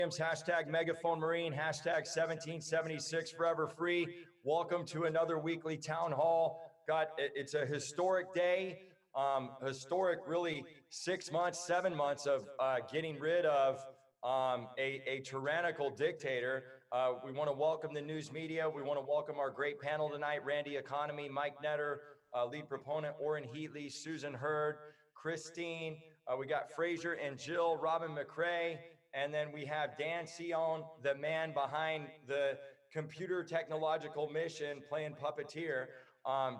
Hashtag Megaphone Marine, hashtag 1776 Forever Free. Welcome to another weekly town hall. It's a historic day, historic really 6 months, 7 months of getting rid of a tyrannical dictator. We want to welcome the news media. We want to welcome our great panel tonight, Randy Economy, Mike Netter, lead proponent, Orrin Heatley, Susan Hurd, Christine. We got Fraser and Jill, Robin McCrae. And then we have Dan Sion, the man behind the computer technological mission, playing puppeteer.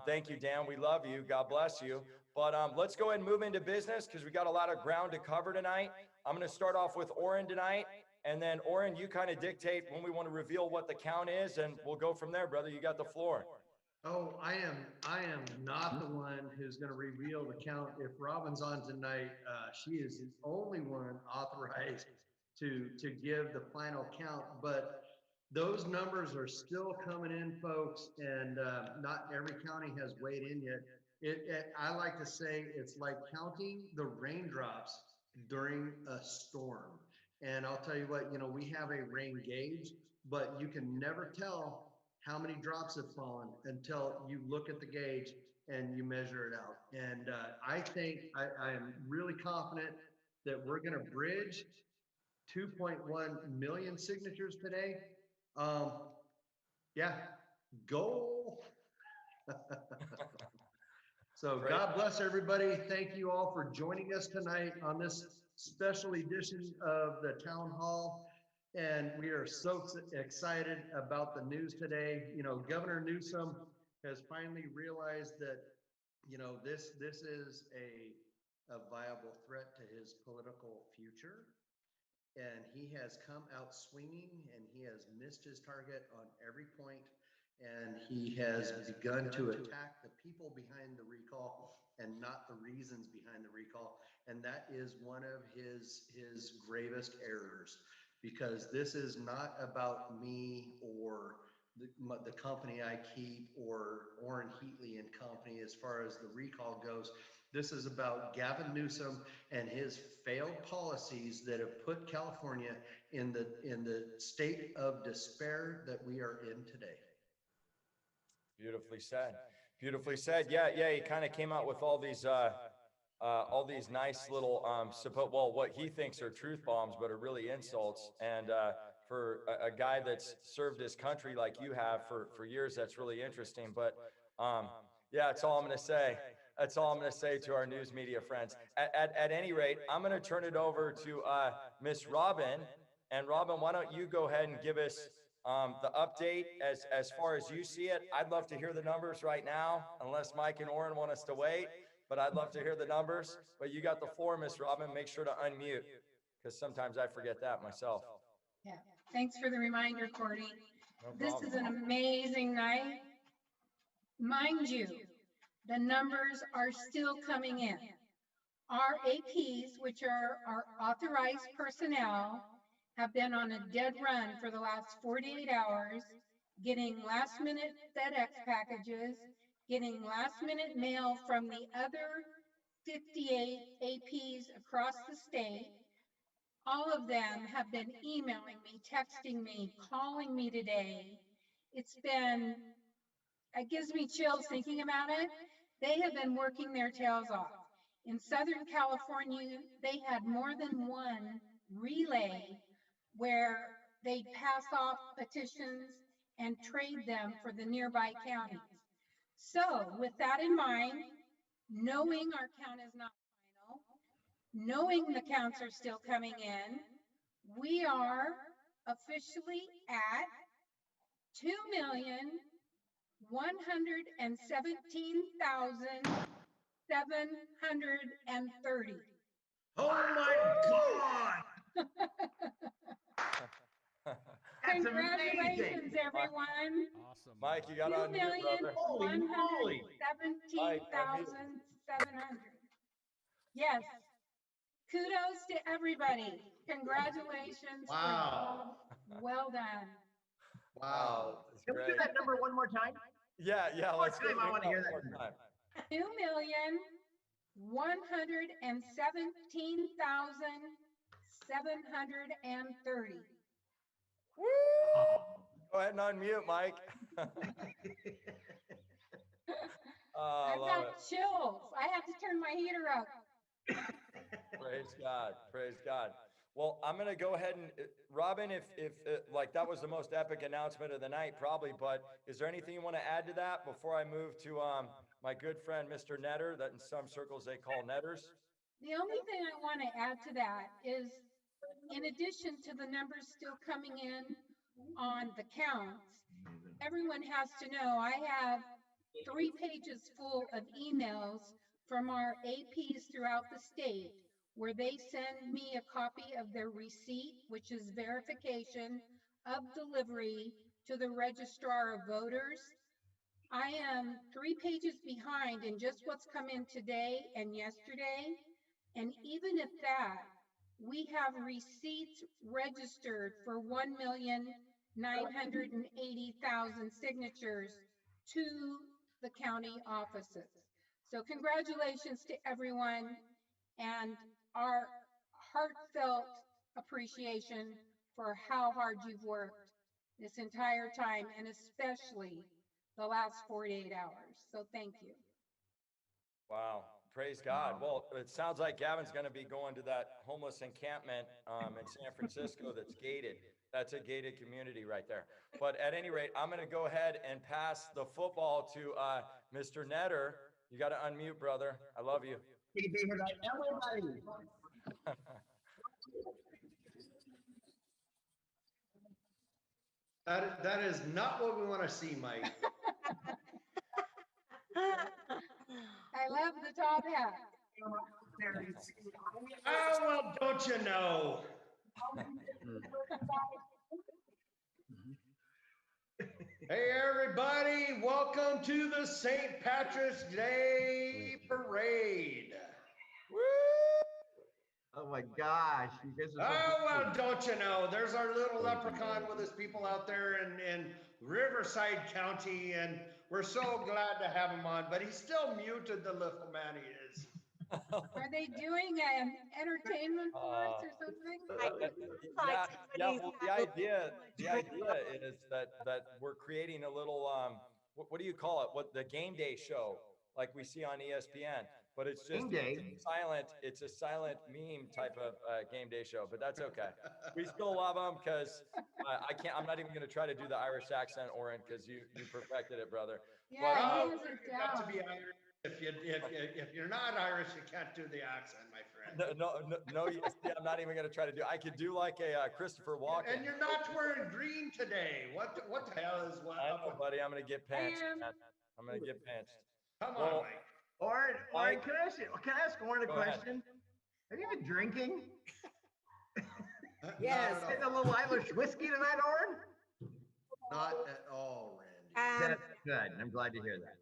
Thank you, Dan. We love you. God bless you. But let's go ahead and move into business because we got a lot of ground to cover tonight. I'm going to start off with Orrin tonight. And then, Orrin, you kind of dictate when we want to reveal what the count is, and we'll go from there, brother. You got the floor. Oh, I am not the one who's going to reveal the count. If Robin's on tonight, she is the only one authorized to give the final count, but those numbers are still coming in, folks, and not every county has weighed in yet. I like to say it's like counting the raindrops during a storm. And I'll tell you what, we have a rain gauge, but you can never tell how many drops have fallen until you look at the gauge and you measure it out. And I think I am really confident that we're going to bridge 2.1 million signatures today. Yeah, goal. So Great. God bless everybody. Thank you all for joining us tonight on this special edition of the town hall. And we are so excited about the news today. Governor Newsom has finally realized that, this is a viable threat to his political future. And he has come out swinging, and he has missed his target on every point. And he has begun to attack the people behind the recall and not the reasons behind the recall. And that is one of his gravest errors, because this is not about me or the company I keep or Orrin Heatley and company as far as the recall goes. This is about Gavin Newsom and his failed policies that have put California in the state of despair that we are in today. Beautifully said. Beautifully said. Yeah. He kind of came out with all these nice little what he thinks are truth bombs, but are really insults. And for a guy that's served his country like you have for years, that's really interesting. But that's all I'm going to say. That's all I'm going to say to our news media friends. At any rate, I'm going to turn it over to Miss Robin. And Robin, why don't you go ahead and give us the update as far as you see it? I'd love to hear the numbers right now, unless Mike and Orrin want us to wait. But I'd love to hear the numbers. But you got the floor, Miss Robin. Make sure to unmute, because sometimes I forget that myself. Yeah, thanks for the reminder, Cordy. No This problem. is an amazing night. Mind you, the numbers are still coming in. Our APs, which are our authorized personnel, have been on a dead run for the last 48 hours, getting last-minute FedEx packages, getting last-minute mail from the other 58 APs across the state. All of them have been emailing me, texting me, calling me today. It gives me chills thinking about it. They have been working their tails off. In Southern California, they had more than one relay where they'd pass off petitions and trade them for the nearby counties. So with that in mind, knowing our count is not final, knowing the counts are still coming in, we are officially at 2,117,730. Oh my God! Congratulations, everyone. Awesome. Mike, you got on mute, brother. 2,117,700. Yes. Kudos to everybody. Congratulations. Wow. Well done. Wow. Can we do that number one more time? Yeah. Let's time I want to hear that. 2,117,730. 730. Woo! Go ahead and unmute, Mike. Oh, I I've love got it. chills. I have to turn my heater up. Praise God. Praise God. Well, I'm going to go ahead and, Robin, if like that was the most epic announcement of the night, probably, but is there anything you want to add to that before I move to my good friend, Mr. Netter, that in some circles they call Netters? The only thing I want to add to that is, in addition to the numbers still coming in on the counts, everyone has to know I have 3 pages full of emails from our APs throughout the state where they send me a copy of their receipt, which is verification of delivery to the registrar of voters. I am 3 pages behind in just what's come in today and yesterday. And even at that, we have receipts registered for 1,980,000 signatures to the county offices. So congratulations to everyone and our heartfelt appreciation for how hard you've worked this entire time, and especially the last 48 hours. So thank you. Wow. Praise God. Well, it sounds like Gavin's going to be going to that homeless encampment in San Francisco that's gated. That's a gated community right there. But at any rate, I'm going to go ahead and pass the football to Mr. Netter. You got to unmute, brother. I love you. That is not what we want to see, Mike. I love the top hat. Oh, well, don't you know? Hey, everybody, welcome to the St. Patrick's Day Parade. Woo! Oh my gosh, you guys are so Oh, well, don't you know? There's our little leprechaun with his people out there in Riverside County, and we're so glad to have him on, but he's still muted, the little man he is. Are they doing an entertainment for us or something? Yeah. Well, the idea is that we're creating a little what do you call it? What the game day show like we see on ESPN, but it's just silent. It's a silent meme type of game day show, but that's okay. We still love them because I can't. I'm not even going to try to do the Irish accent, Oren, because you perfected it, brother. Yeah, But, he has You it got to down. be Irish. If you're not Irish, you can't do the accent, my friend. No, yeah, I'm not even going to try to do. I could do like a Christopher Walken. And you're not wearing green today. What the hell is what? I know, buddy. I'm going to get pinched. am. Man. I'm going to get pinched. Come Well, on, Mike. Oren, Mike. can I ask Oren a Go ahead. question? Have you been drinking? Yes. Getting a little Irish whiskey tonight, Oren? Not at all, Randy. That's good. I'm glad to hear that.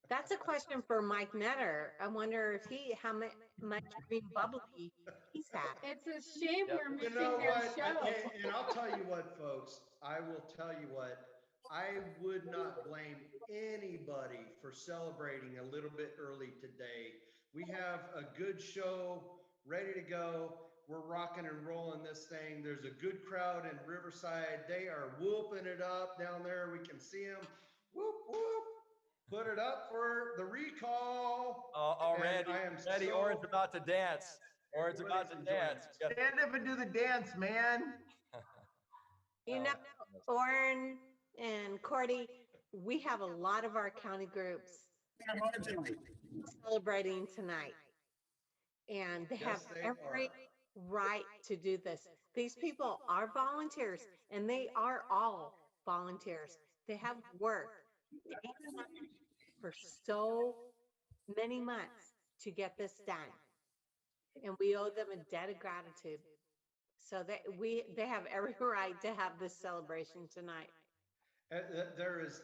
That's a question for Mike Netter. I wonder if how much green bubbly he's had. It's a shame Yep. we're You missing know their what? show. And I'll tell you what, folks. I will tell you what. I would not blame anybody for celebrating a little bit early today. We have a good show ready to go. We're rocking and rolling this thing. There's a good crowd in Riverside. They are whooping it up down there. We can see them. Whoop, whoop. Put it up for the recall. Oh, And Randy, I am so Oren's about to dance. Oren's ready about to to join dance. us. Stand up and do the dance, man. You know, Oren and Cordy, we have a lot of our county groups celebrating tonight. And they have Yes, they every are. right to do this. These people are volunteers, and they are all volunteers. They have worked for so many months to get this done. And we owe them a debt of gratitude. So that they have every right to have this celebration tonight. There is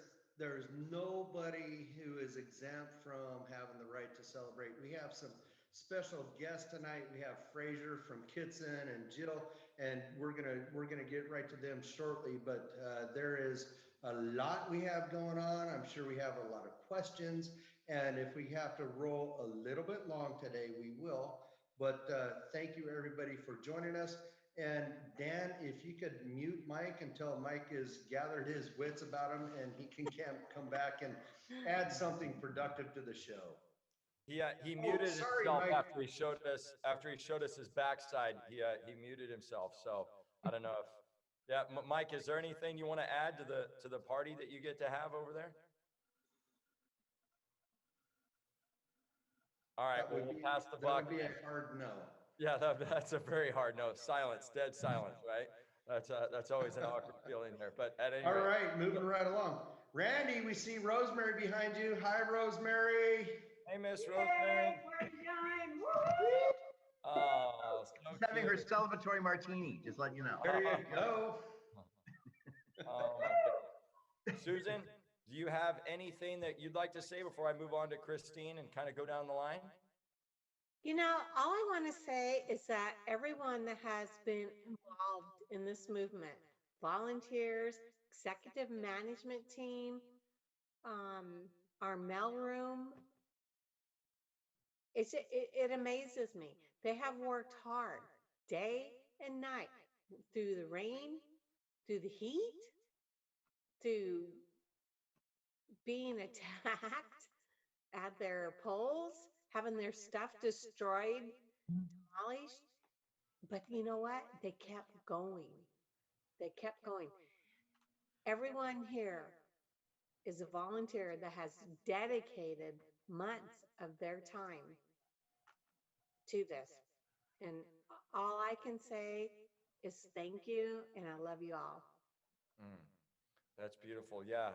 nobody who is exempt from having the right to celebrate. We have some special guests tonight. We have Fraser from Kitson and Jill, and we're gonna get right to them shortly. But there is a lot we have going on. I'm sure we have a lot of questions, and if we have to roll a little bit long today, we will. But thank you everybody for joining us. And Dan, if you could mute Mike until Mike has gathered his wits about him and he can come back and add something productive to the show. He muted sorry, himself Mike. after he showed us his backside. He muted himself. So I don't know if, yeah, Mike, is there anything you want to add to the party that you get to have over there? All right, well, we'll pass the buck. That would be a hard no. Yeah, that's a very hard no. Silence, dead silence, right? That's always an awkward feeling there. But at any All rate, right, moving right along. Randy, we see Rosemary behind you. Hi, Rosemary. hey, Miss Rosemary. Oh, so She's having her celebratory martini, just letting you know. There you go. Oh my God. Susan, do you have anything that you'd like to say before I move on to Christine and kind of go down the line? You know, all I want to say is that everyone that has been involved in this movement, volunteers, executive management team, our mailroom, it amazes me. They have worked hard day and night through the rain, through the heat, through being attacked at their polls, having their stuff destroyed, demolished. But you know what? They kept going. They kept going. Everyone here is a volunteer that has dedicated months of their time to this. And all I can say is thank you, and I love you all. That's beautiful. Yeah.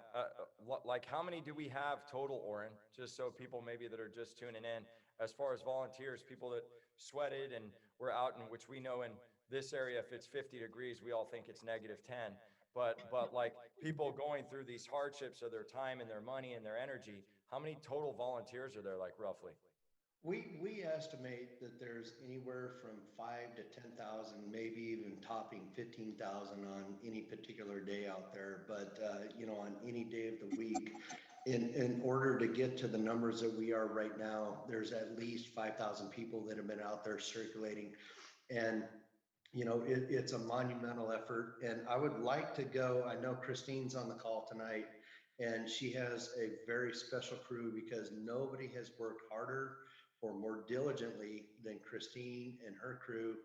Like how many do we have total, Oren? Just so people maybe that are just tuning in, as far as volunteers, people that sweated and were out, in which we know in this area, if it's 50 degrees, we all think it's -10. But like people going through these hardships of their time and their money and their energy, how many total volunteers are there, like roughly? We estimate that there's anywhere from 5,000 to 10,000, maybe even topping 15,000 on any particular day out there. But you know, on any day of the week, in order to get to the numbers that we are right now, there's at least 5,000 people that have been out there circulating, and you know, it's a monumental effort. And I would like to go. I know Christine's on the call tonight, and she has a very special crew because nobody has worked harder or more diligently than Christine and her crew.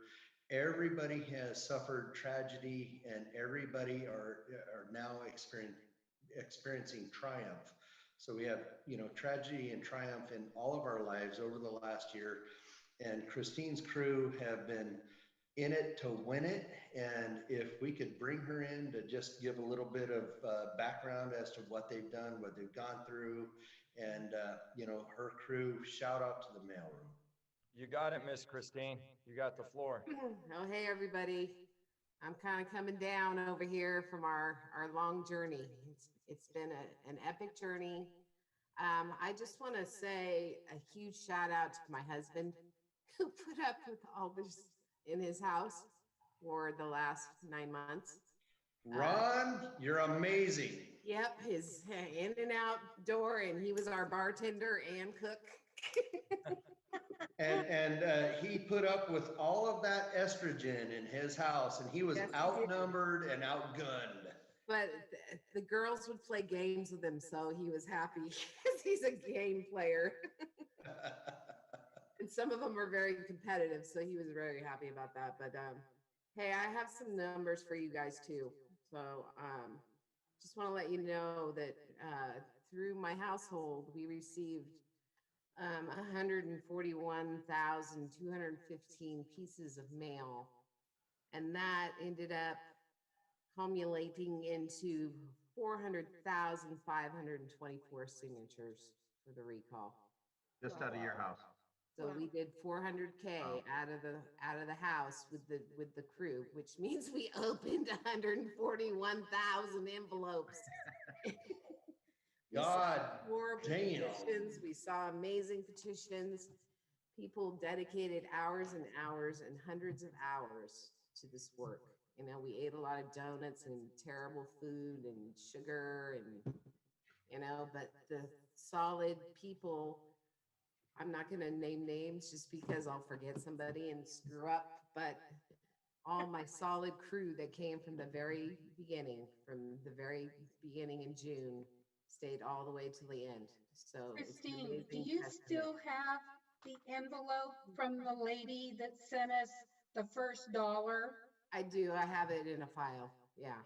Everybody has suffered tragedy, and everybody are now experiencing triumph. So we have, you know, tragedy and triumph in all of our lives over the last year. And Christine's crew have been in it to win it. And if we could bring her in to just give a little bit of background as to what they've done, what they've gone through, and you know, her crew, shout out to the mailroom. You got it, Miss Christine. You got the floor. Oh, hey, everybody. I'm kind of coming down over here from our long journey. It's been an epic journey. I just want to say a huge shout out to my husband who put up with all this in his house for the last 9 months. Ron, you're amazing. Yep, his in and out door, and he was our bartender and cook. And he put up with all of that estrogen in his house, and he was outnumbered and outgunned. But the girls would play games with him, so he was happy because he's a game player. And some of them were very competitive, so he was very happy about that. But hey, I have some numbers for you guys too. So just want to let you know that through my household, we received 141,215 pieces of mail. And that ended up culminating into 400,524 signatures for the recall. Just out of your house. So we did 400K out of the house with the crew, which means we opened 141,000 envelopes. God damn. Petitions. We saw amazing petitions. People dedicated hours and hours and hundreds of hours to this work. You know, we ate a lot of donuts and terrible food and sugar and, you know, but the solid people, I'm not going to name names just because I'll forget somebody and screw up, but all my solid crew that came from the very beginning in June, stayed all the way to the end. So it's an Christine, do amazing you testament. still have the envelope from the lady that sent us the first $1? I do. I have it in a file. Yeah.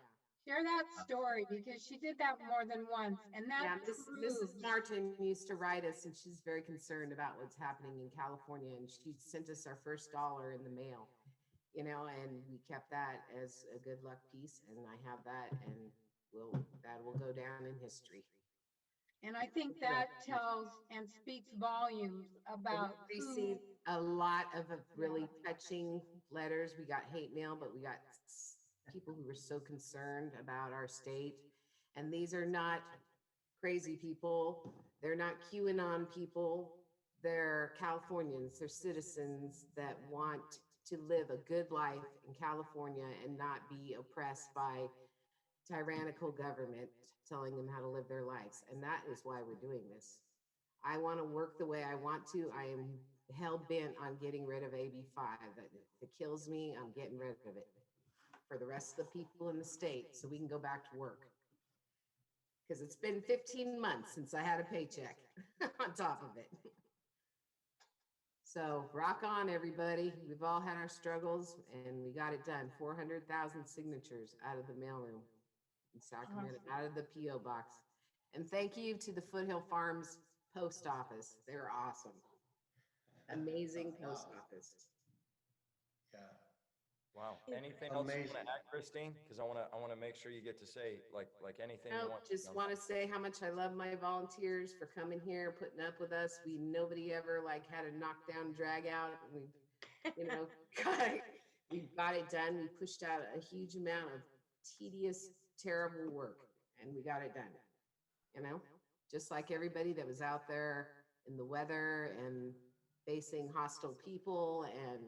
Share that story because she did that more than once, and Yeah, that Mrs. proves. Martin used to write us, and she's very concerned about what's happening in California. And she sent us our first $1 in the mail, and we kept that as a good luck piece. And I have that, and that will go down in history. And I think that tells and speaks volumes about We who. received a lot of really touching letters. We got hate mail, but we got people who were so concerned about our state. And these are not crazy people. They're not QAnon people. They're Californians. They're citizens that want to live a good life in California and not be oppressed by tyrannical government telling them how to live their lives. And that is why we're doing this. I want to work the way I want to. I am hell bent on getting rid of AB 5. If it kills me, I'm getting rid of it for the rest of the people in the state so we can go back to work. Because it's been 15 months since I had a paycheck on top of it. So rock on, everybody. We've all had our struggles and we got it done. 400,000 signatures out of the mailroom in Sacramento, out of the P.O. box. And thank you to the Foothill Farms post office. They're awesome. Amazing post office. Yeah. Wow. Anything else you Amazing. want to add, Christine? Because I want to make sure you get to say like anything you No, want. just want to say how much I love my volunteers for coming here, putting up with us. Nobody ever had a knockdown drag out. We got it done. We pushed out a huge amount of tedious, terrible work, and we got it done. Just like everybody that was out there in the weather and facing hostile people and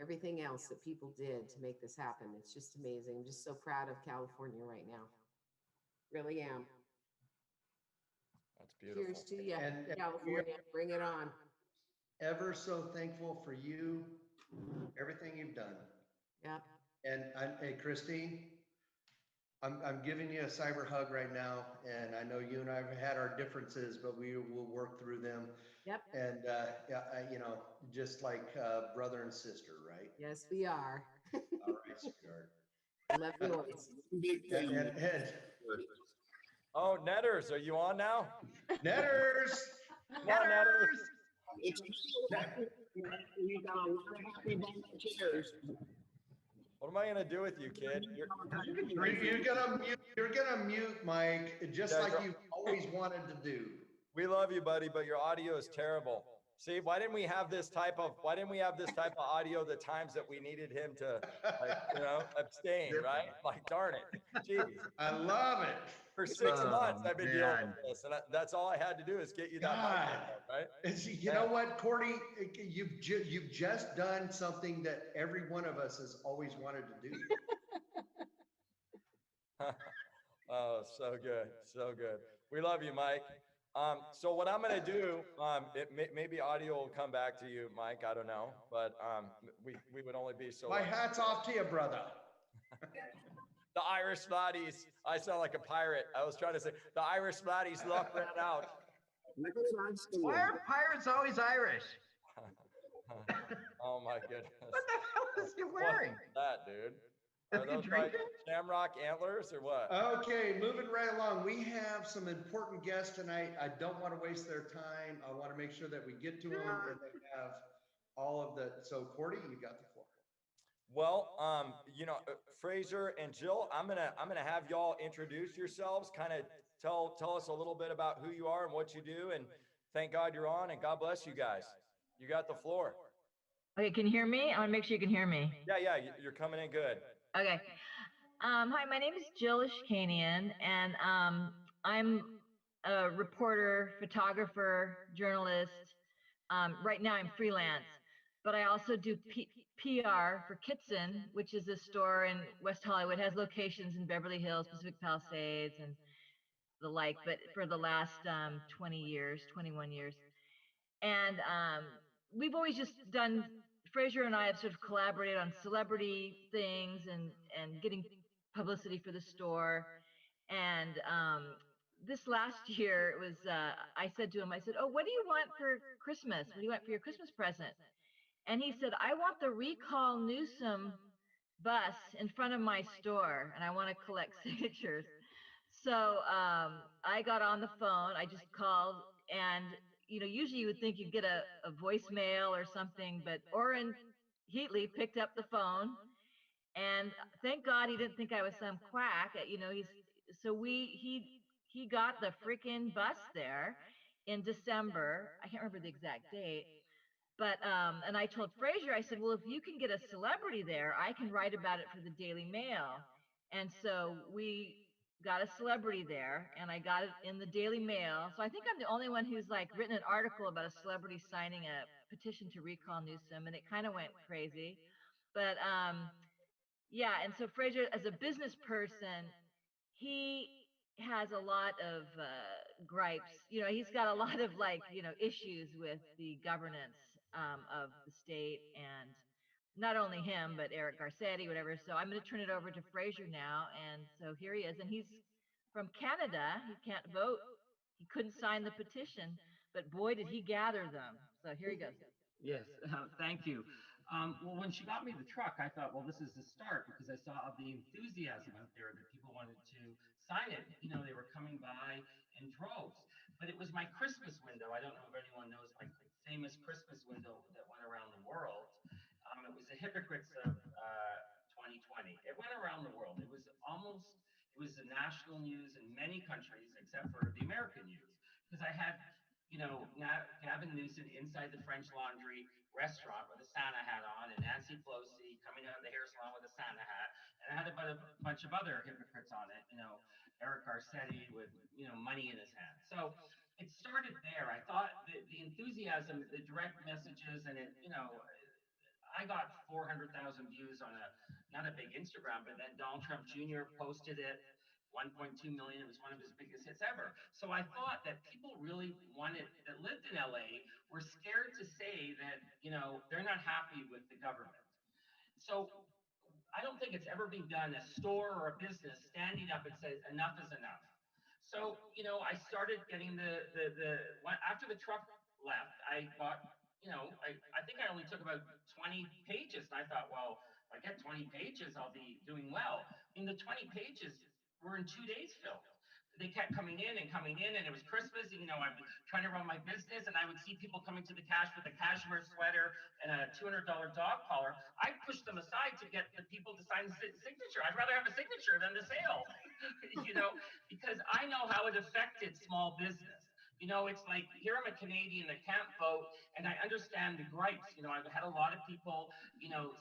everything else that people did to make this happen. It's just amazing. I'm just so proud of California right now. Really am. That's beautiful. Cheers to you, And we California. Bring it on. Ever so thankful for you, everything you've done. Yeah. And hey, Christine, I'm giving you a cyber hug right now, and I know you and I have had our differences, but we will work through them. Yep. And just like brother and sister, right? Yes, we are. All right, sweetheart. I love you always. And Oh, Netters, are you on now? Netters, Come on, Netters. It's you got a lot of happy volunteers. What am I gonna do with you, kid? you're gonna mute Mike, just like you've always wanted to do. We love you, buddy, but your audio is terrible. See, why didn't we have this type of audio the times that we needed him to abstain, right? Like, darn it. Jeez. I love it. For 6 months I've been dealing with this, and that's all I had to do is get you that microphone, right? You know what, Cordy, you've just done something that every one of us has always wanted to do. Oh, so good, so good. We love you, Mike. So what I'm gonna do, maybe audio will come back to you, Mike. I don't know, but we would only be so. My hat's off to you, brother. The Irish Smarties. I sound like a pirate. I was trying to say the Irish Smarties luck ran out. Why are pirates always Irish? Oh my goodness. What the hell is he wearing? What's that, dude? Is Are he those drinking? Shamrock antlers or what? Okay, moving right along. We have some important guests tonight. I don't want to waste their time. I want to make sure that we get to them and they have all of the. So, Cordy, you got the floor. Well, Fraser and Jill, I'm gonna have y'all introduce yourselves, kind of tell us a little bit about who you are and what you do, and thank God you're on, and God bless you guys. You got the floor. Okay, can you hear me? I want to make sure you can hear me. Yeah, you're coming in good. Okay. Hi, my name is Jill Ishkanian, and I'm a reporter, photographer, journalist. Right now I'm freelance, but I also do PR for Kitson, which is a store in West Hollywood, has locations in Beverly Hills, Pacific Palisades, and the like, but for the last 21 years. And we've always just done Fraser and I have sort of collaborated on celebrity things and getting publicity for the store. And this last year, it was I said to him, I said, "Oh, what do you want for Christmas? What do you want for your Christmas present?" And he said, "I want the Recall Newsom bus in front of my store, and I want to collect signatures." So I got on the phone. I just called, and usually you would think you'd get a voicemail or something, but Orrin Heatley picked up the phone, and thank God he didn't think I was some quack. He's so he got the freaking bus there in December. I can't remember the exact date, but and I told Fraser, I said, well, if you can get a celebrity there, I can write about it for the Daily Mail. And so we got a celebrity there, and I got it in the Daily Mail. So I think I'm the only one who's like written an article about a celebrity signing a petition to recall Newsom, and it kind of went crazy. But yeah, and so Fraser, as a business person, he has a lot of gripes. He's got a lot of issues with the governance of the state, and not only him, but Eric Garcetti, whatever. So I'm going to turn it over to Fraser now. And so here he is, and he's from Canada. He can't vote. He couldn't sign the petition, but boy, did he gather them. So here he goes. Yes, thank you. Well, when she got me the truck, I thought, well, this is the start because I saw the enthusiasm out there that people wanted to sign it. They were coming by in droves. But it was my Christmas window. I don't know if anyone knows my famous Christmas window that went around the world. It was the hypocrites of 2020. It went around the world. It was the national news in many countries except for the American news because I had Gavin Newsom inside the French Laundry restaurant with a Santa hat on, and Nancy Pelosi coming out of the hair salon with a Santa hat, and I had a bunch of other hypocrites on it. Eric Garcetti with money in his hand. So it started there. I thought the enthusiasm, the direct messages, and I got 400,000 views on not a big Instagram, but then Donald Trump Jr. posted it. 1.2 million. It was one of his biggest hits ever. So I thought that people really that lived in LA were scared to say that, they're not happy with the government. So I don't think it's ever been done, a store or a business standing up and say enough is enough. So, I started getting after the truck left, I got, I think I only took about 20 pages. And I thought, well, if I get 20 pages, I'll be doing well. The 20 pages were in 2 days filled. They kept coming in, and it was Christmas. And, I was trying to run my business, and I would see people coming to the cash with a cashmere sweater and a $200 dog collar. I pushed them aside to get the people to sign the signature. I'd rather have a signature than the sale, because I know how it affected small business. It's like, here I'm a Canadian that can't vote, and I understand the gripes. I've had a lot of people,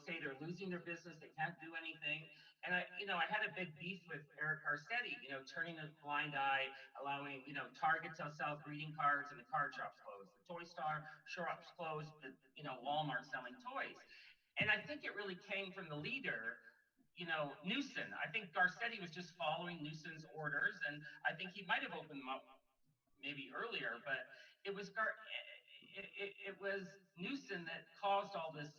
say they're losing their business, they can't do anything. And I had a big beef with Eric Garcetti, turning a blind eye, allowing, Target to sell greeting cards and the card shops closed, the toy store shops closed, but, Walmart selling toys. And I think it really came from the leader, Newsom. I think Garcetti was just following Newsom's orders, and I think he might have opened them up maybe earlier, but it was Newsom that caused all this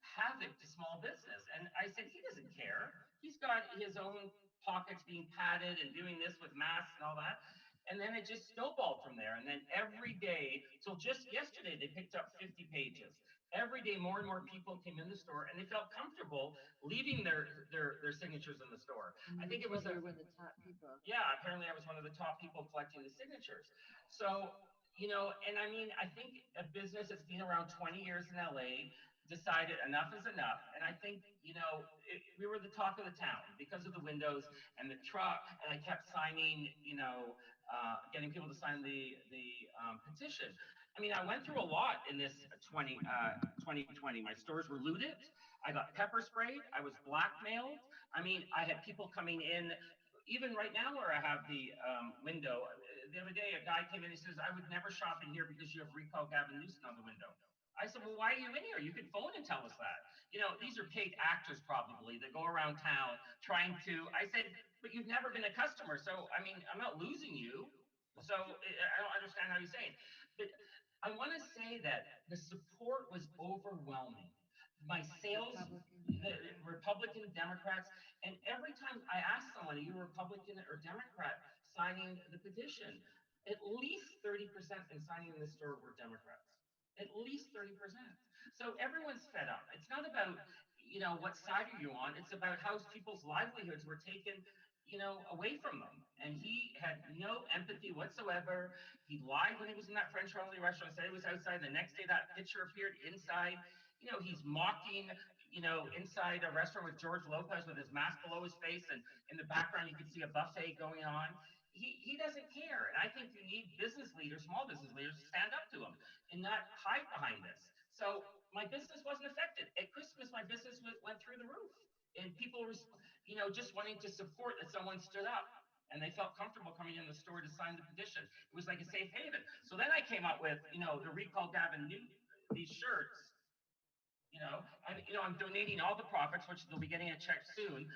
havoc to small business. And I said, he doesn't care. He's got his own pockets being padded and doing this with masks and all that. And then it just snowballed from there. And then every day, so just yesterday, they picked up 50 pages. Every day, more and more people came in the store, and they felt comfortable leaving their signatures in the store. I think it was one of the top people. Yeah, apparently I was one of the top people collecting the signatures. So, and I think a business that's been around 20 years in LA decided enough is enough. And I think, we were the talk of the town because of the windows and the truck, and I kept signing, getting people to sign the petition. I went through a lot in this 2020. My stores were looted. I got pepper sprayed. I was blackmailed. I had people coming in, even right now where I have the window. The other day, a guy came in and he says, I would never shop in here because you have Recall Gavin Newsom on the window. I said, well, why are you in here? You could phone and tell us that. These are paid actors probably that go around town trying to, I said, but you've never been a customer. So, I'm not losing you. So I don't understand how you're saying. But I want to say that the support was overwhelming. my sales, the Republican, Democrats, and every time I asked someone, are you a Republican or Democrat signing the petition? At least 30% in signing in the store were Democrats. At least 30%. So everyone's fed up. It's not about, what side are you on? It's about how people's livelihoods were taken, away from them. And he had no empathy whatsoever. He lied when he was in that French only restaurant, said he was outside. The next day that picture appeared inside. He's mocking, inside a restaurant with George Lopez with his mask below his face, and in the background you can see a buffet going on. He doesn't care. And I think you need business leaders, small business leaders, to stand up to him and not hide behind this. So my business wasn't affected. At Christmas, my business went through the roof. And people were, just wanting to support that someone stood up. And they felt comfortable coming in the store to sign the petition. It was like a safe haven. So then I came up with, the Recall Gavin Newsom, these shirts. I'm donating all the profits, which they'll be getting a check soon.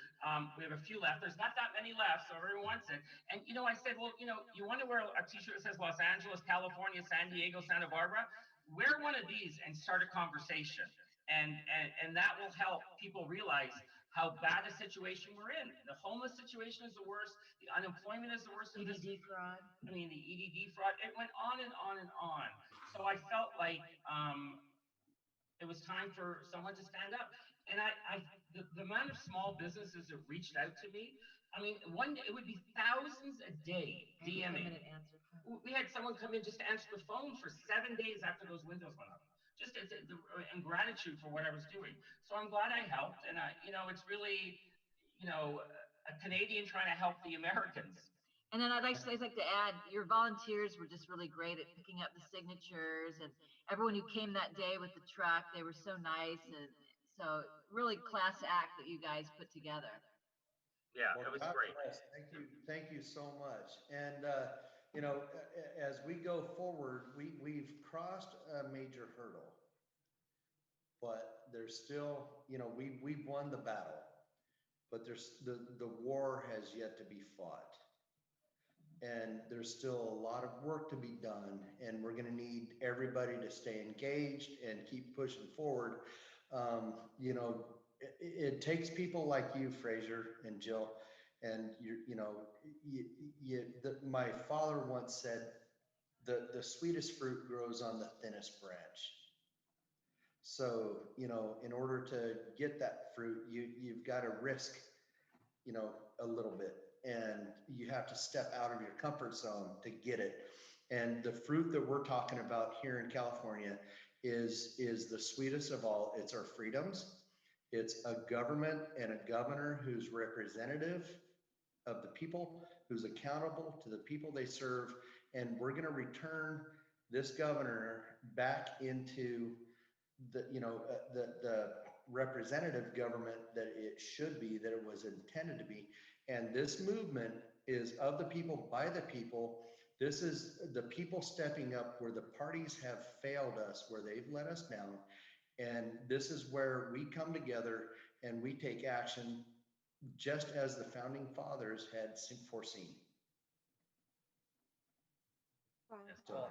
We have a few left. There's not that many left, so everyone wants it. And, I said, well, you want to wear a t-shirt that says Los Angeles, California, San Diego, Santa Barbara? Wear one of these and start a conversation. And that will help people realize how bad a situation we're in. The homeless situation is the worst. The unemployment is the worst. EDD fraud. The EDD fraud. It went on and on and on. So I felt like it was time for someone to stand up. And the amount of small businesses that reached out to me, one day it would be thousands a day DMing. We had someone come in just to answer the phone for 7 days after those windows went up, just in gratitude for what I was doing. So I'm glad I helped. And it's really, a Canadian trying to help the Americans. And then I'd like to add, your volunteers were just really great at picking up the signatures, and everyone who came that day with the truck, they were so nice. And so really class act that you guys put together. Yeah, Well, it was God great. bless. Thank you so much. And, as we go forward, we've crossed a major hurdle, but there's still, we've won the battle, but there's the war has yet to be fought. And there's still a lot of work to be done, and we're going to need everybody to stay engaged and keep pushing forward. It takes people like you, Fraser and Jill, and my father once said, the sweetest fruit grows on the thinnest branch. So, in order to get that fruit, you've got to risk, a little bit. And you have to step out of your comfort zone to get it. And the fruit that we're talking about here in California is the sweetest of all. It's our freedoms. It's a government and a governor who's representative of the people, who's accountable to the people they serve. And we're going to return this governor back into the representative government that it should be, that it was intended to be. And this movement is of the people, by the people. This is the people stepping up where the parties have failed us, where they've let us down. And this is where we come together and we take action, just as the founding fathers had foreseen. Wow.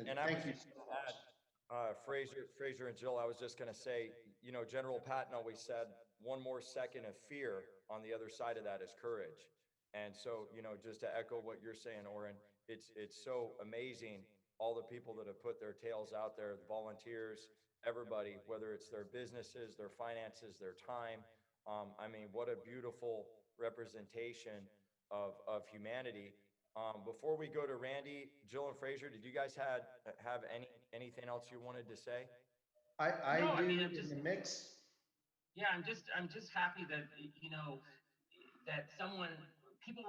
And I was just going to add, Fraser and Jill, I was just going to say, General Patton always said, one more second of fear on the other side of that is courage. And so, just to echo what you're saying, Oren, it's so amazing, all the people that have put their tails out there, the volunteers, everybody, whether it's their businesses, their finances, their time. What a beautiful representation of humanity. Before we go to Randy, Jill and Fraser, did you guys have anything else you wanted to say? I do in the mix. Yeah, I'm just happy that, that people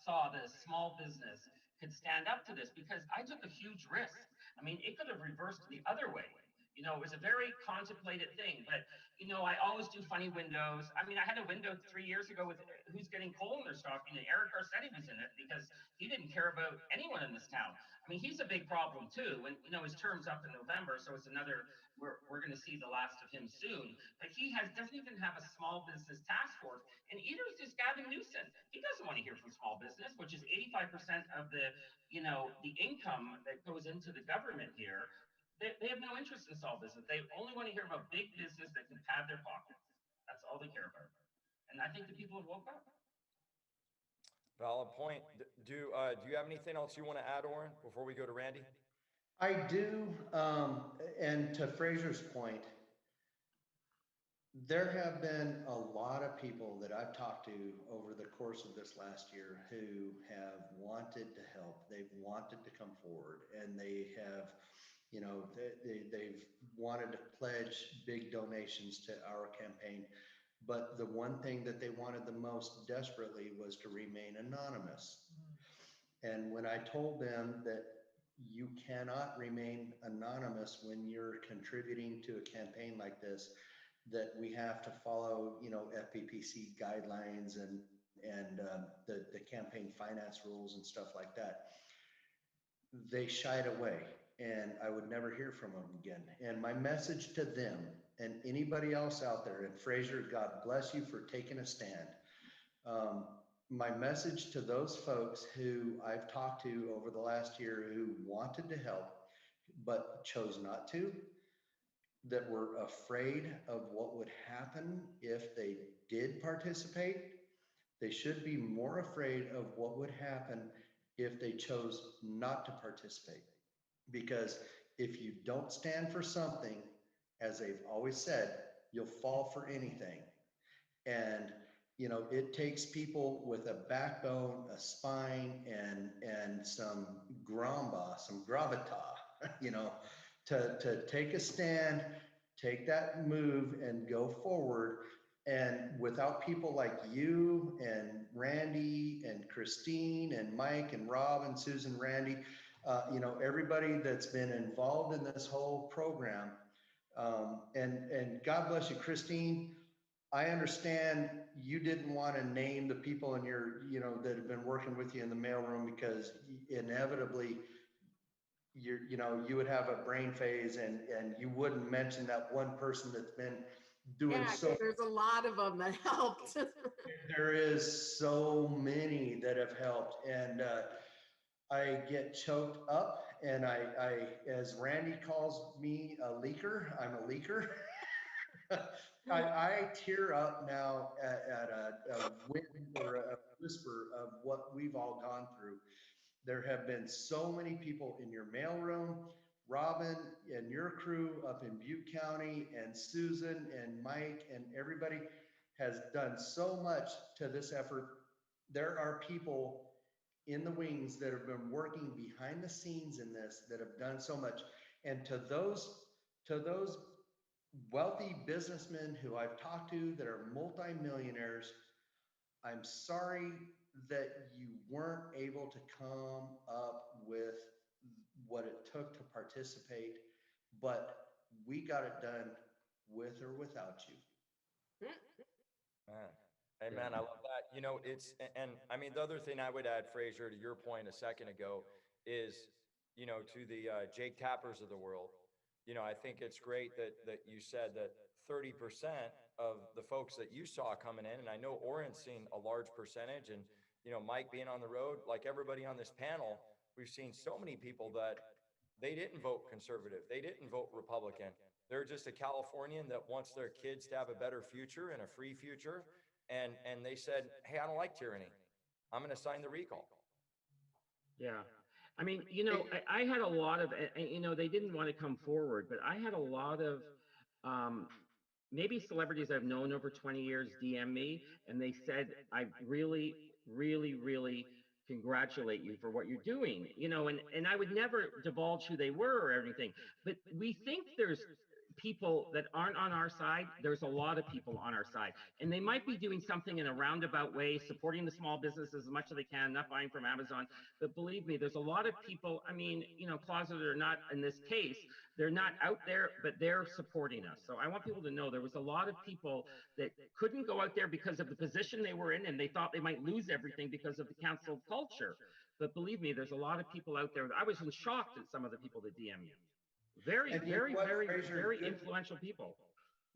saw this small business could stand up to this, because I took a huge risk. It could have reversed the other way. It was a very contemplated thing, but, I always do funny windows. I had a window 3 years ago with who's getting coal in their stocking, and Eric Garcetti was in it because he didn't care about anyone in this town. He's a big problem too. And, his term's up in November, so it's another, we're going to see the last of him soon. But he doesn't even have a small business task force. And either is Gavin Newsom. He doesn't want to hear from small business, which is 85% of the, the income that goes into the government here. They have no interest in small business. They only want to hear about big business that can pad their pockets. That's all they care about. And I think the people have woke up. Valid point. Do you have anything else you want to add, Oren, before we go to Randy? I do, and to Fraser's point, there have been a lot of people that I've talked to over the course of this last year who have wanted to help. They've wanted to come forward, and they have, you know, they've wanted to pledge big donations to our campaign. But the one thing that they wanted the most desperately was to remain anonymous. And when I told them that you cannot remain anonymous when you're contributing to a campaign like this, that we have to follow, you know, FPPC guidelines and the campaign finance rules and stuff like that, they shied away, and I would never hear from them again. And my message to them and anybody else out there, and Fraser, God bless you for taking a stand. My message to those folks who I've talked to over the last year who wanted to help but chose not to, that were afraid of what would happen if they did participate, they should be more afraid of what would happen if they chose not to participate. Because if you don't stand for something, as they've always said, you'll fall for anything. And you know, it takes people with a backbone, a spine, and some gramba, some gravitas, you know, to take a stand, take that move and go forward. And without people like you and Randy and Christine and Mike and Rob and Susan, Randy, you know, everybody that's been involved in this whole program, and God bless you, Christine. I understand you didn't want to name the people in your, you know, that have been working with you in the mailroom, because inevitably you know, you would have a brain phase and you wouldn't mention that one person that's been doing There's a lot of them that helped. There is so many that have helped, and I get choked up, and I as Randy calls me a leaker, I'm a leaker. I tear up now at a wind or a whisper of what we've all gone through. There have been so many people in your mailroom, Robin and your crew up in Butte County, and Susan and Mike and everybody has done so much to this effort. There are people in the wings that have been working behind the scenes in this that have done so much. And to those wealthy businessmen who I've talked to that are multimillionaires, I'm sorry that you weren't able to come up with what it took to participate, but we got it done with or without you. Man. Amen. I love that. You know, and I mean, the other thing I would add, Fraser, to your point a second ago is, you know, to the Jake Tappers of the world, you know, I think it's great that you said that 30% of the folks that you saw coming in, and I know Oren's seen a large percentage, and, you know, Mike being on the road, like everybody on this panel, we've seen so many people that they didn't vote conservative. They didn't vote Republican. They're just a Californian that wants their kids to have a better future and a free future. And they said, hey, I don't like tyranny. I'm going to sign the recall. Yeah. I mean, you know, I had a lot of, you know, they didn't want to come forward, but I had a lot of maybe celebrities I've known over 20 years DM me, and they said, I really, really, really congratulate you for what you're doing, you know, and I would never divulge who they were or anything, but we think there's people that aren't on our side. There's a lot of people on our side, and they might be doing something in a roundabout way, supporting the small businesses as much as they can, not buying from Amazon. But believe me, there's a lot of people, I mean, you know, closeted or not in this case, they're not out there, but they're supporting us. So I want people to know there was a lot of people that couldn't go out there because of the position they were in, and they thought they might lose everything because of the cancel culture. But believe me, there's a lot of people out there. I was in shock at some of the people that DM me. Very influential people.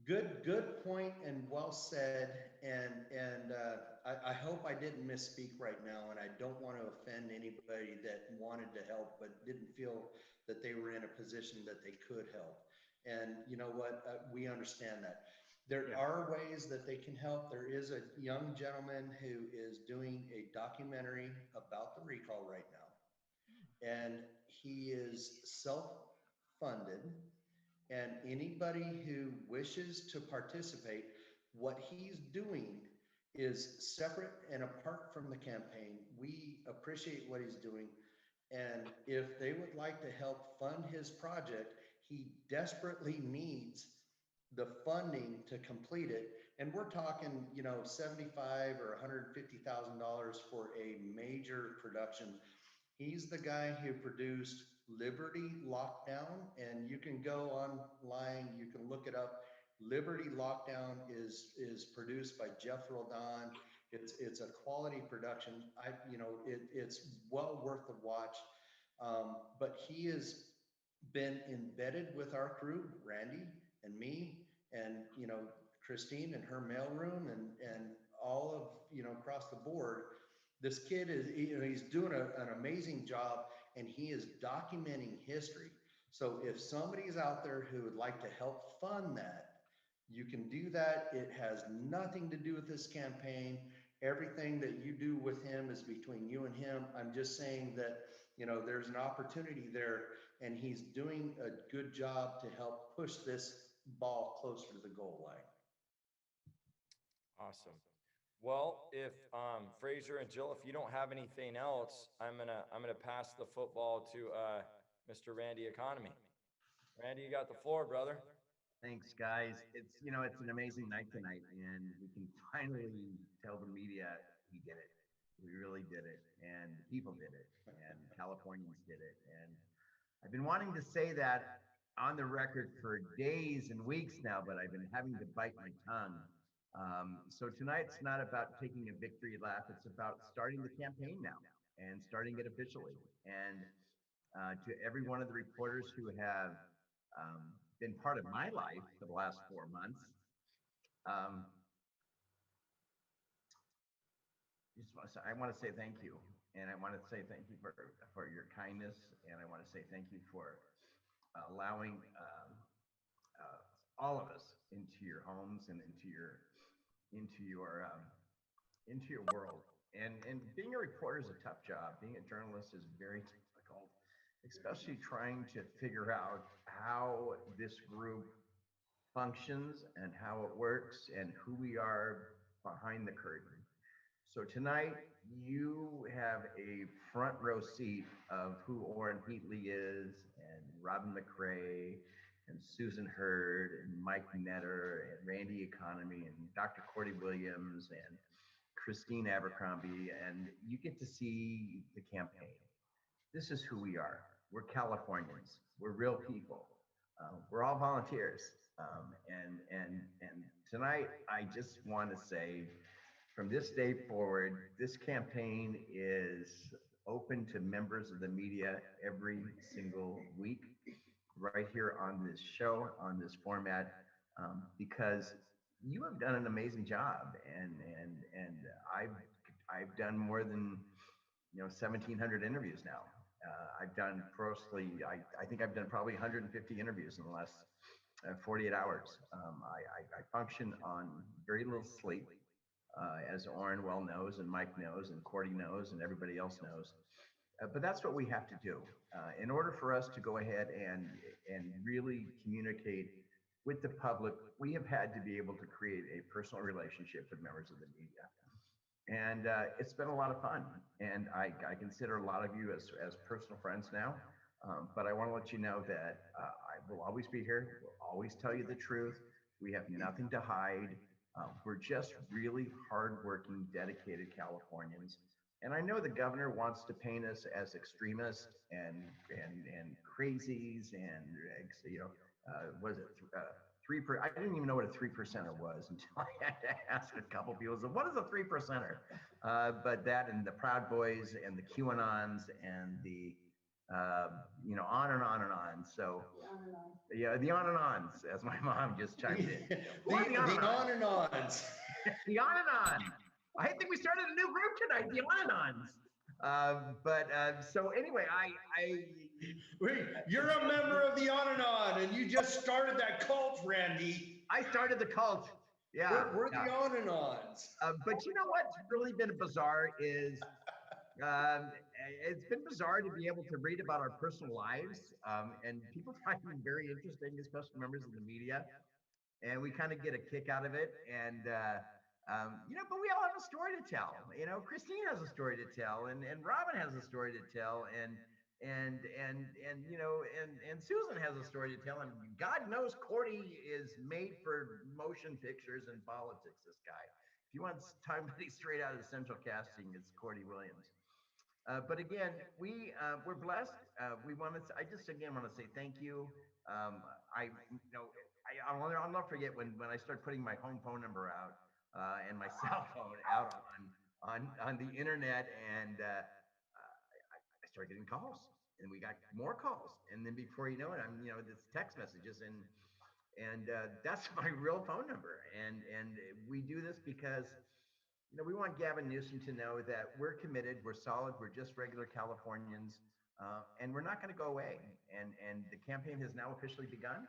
Good point and well said. And I hope I didn't misspeak right now, and I don't want to offend anybody that wanted to help but didn't feel that they were in a position that they could help. And you know what? We understand that. There are ways that they can help. There is a young gentleman who is doing a documentary about the recall right now, and he is self-funded. And anybody who wishes to participate, what he's doing is separate and apart from the campaign. We appreciate what he's doing. And if they would like to help fund his project, he desperately needs the funding to complete it. And we're talking, you know, $75,000 or $150,000 for a major production. He's the guy who produced Liberty Lockdown, and you can go online, you can look it up. Liberty Lockdown is produced by Jeff Roldan. It's a quality production. It's well worth the watch. But he has been embedded with our crew, Randy and me, and Christine and her mailroom, and all of across the board. This kid is, he's doing an amazing job, and he is documenting history. So if somebody's out there who would like to help fund that, you can do that. It has nothing to do with this campaign. Everything that you do with him is between you and him. I'm just saying that, there's an opportunity there, and he's doing a good job to help push this ball closer to the goal line. Awesome. Well, if Fraser and Jill, if you don't have anything else, I'm gonna pass the football to Mr. Randy Economy. Randy, you got the floor, brother. Thanks, guys. It's an amazing night tonight, and we can finally tell the media we did it. We really did it, and people did it, and Californians did it. And I've been wanting to say that on the record for days and weeks now, but I've been having to bite my tongue. So tonight's not about taking a victory lap. It's about starting the campaign now and starting it officially. And to every one of the reporters who have been part of my life for the last 4 months, I want to say thank you. And I want to say thank you for your kindness. And I want to say thank you for allowing all of us into your homes and into your world. And being a reporter is a tough job. Being a journalist is very difficult, especially trying to figure out how this group functions and how it works and who we are behind the curtain. So tonight you have a front row seat of who Orrin Heatley is, and Robin McRae, and Susan Hurd, and Mike Netter, and Randy Economy, and Dr. Cordy Williams, and Christine Abercrombie, and you get to see the campaign. This is who we are. We're Californians. We're real people. We're all volunteers. And tonight, I just want to say, from this day forward, this campaign is open to members of the media every single week, right here on this show, on this format, because you have done an amazing job, and I've done more than 1,700 interviews now. I've done I think I've done probably 150 interviews in the last 48 hours. I function on very little sleep, as Orrin well knows, and Mike knows, and Cordy knows, and everybody else knows. But that's what we have to do in order for us to go ahead and really communicate with the public. We have had to be able to create a personal relationship with members of the media, and it's been a lot of fun. And I consider a lot of you as personal friends now. But I want to let you know that I will always be here. We'll always tell you the truth. We have nothing to hide. We're just really hardworking, dedicated Californians. And I know the governor wants to paint us as extremists and crazies, and was it 3%? I didn't even know what a 3%er was until I had to ask a couple people. So what is a 3%er? But that, and the Proud Boys, and the QAnons, and the on and on and on. So yeah, the on and ons, as my mom just chimed in. The on and ons. The on and on. I think we started a new group tonight, the on and ons. So anyway, Wait, you're a member of the on and you just started that cult, Randy. I started the cult. Yeah, we're the on and ons. But you know what's really been bizarre is it's been bizarre to be able to read about our personal lives, and people find them very interesting, especially members of the media, and we kind of get a kick out of it. And but we all have a story to tell. Christine has a story to tell, and Robin has a story to tell, and Susan has a story to tell, and God knows Cordy is made for motion pictures and politics. This guy, if you want somebody straight out of Central Casting, it's Cordy Williams. But again, we're blessed. I just again want to say thank you. I'll not forget when I started putting my home phone number out and my cell phone out on the internet, and I started getting calls, and we got more calls, and then before you know it, I'm this text messages, and that's my real phone number, and we do this because we want Gavin Newsom to know that we're committed, we're solid, we're just regular Californians, and we're not going to go away. And the campaign has now officially begun.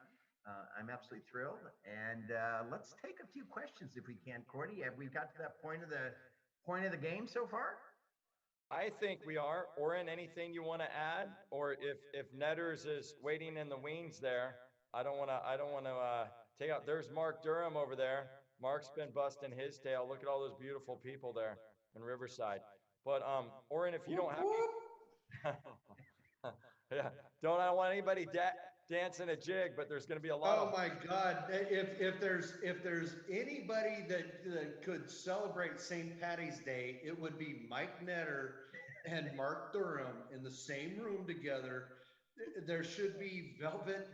I'm absolutely thrilled. And let's take a few questions if we can. Cordy, have we got to that point of the game so far? I think we are. Oren, anything you want to add? Or if Netters is waiting in the wings there, I don't want to take out. There's Mark Durham over there. Mark's been busting his tail. Look at all those beautiful people there in Riverside. But Oren, if you don't have yeah, I don't want anybody dancing a jig, but there's going to be a lot. Oh my God! If there's anybody that could celebrate St. Patty's Day, it would be Mike Netter and Mark Durham in the same room together. There should be velvet.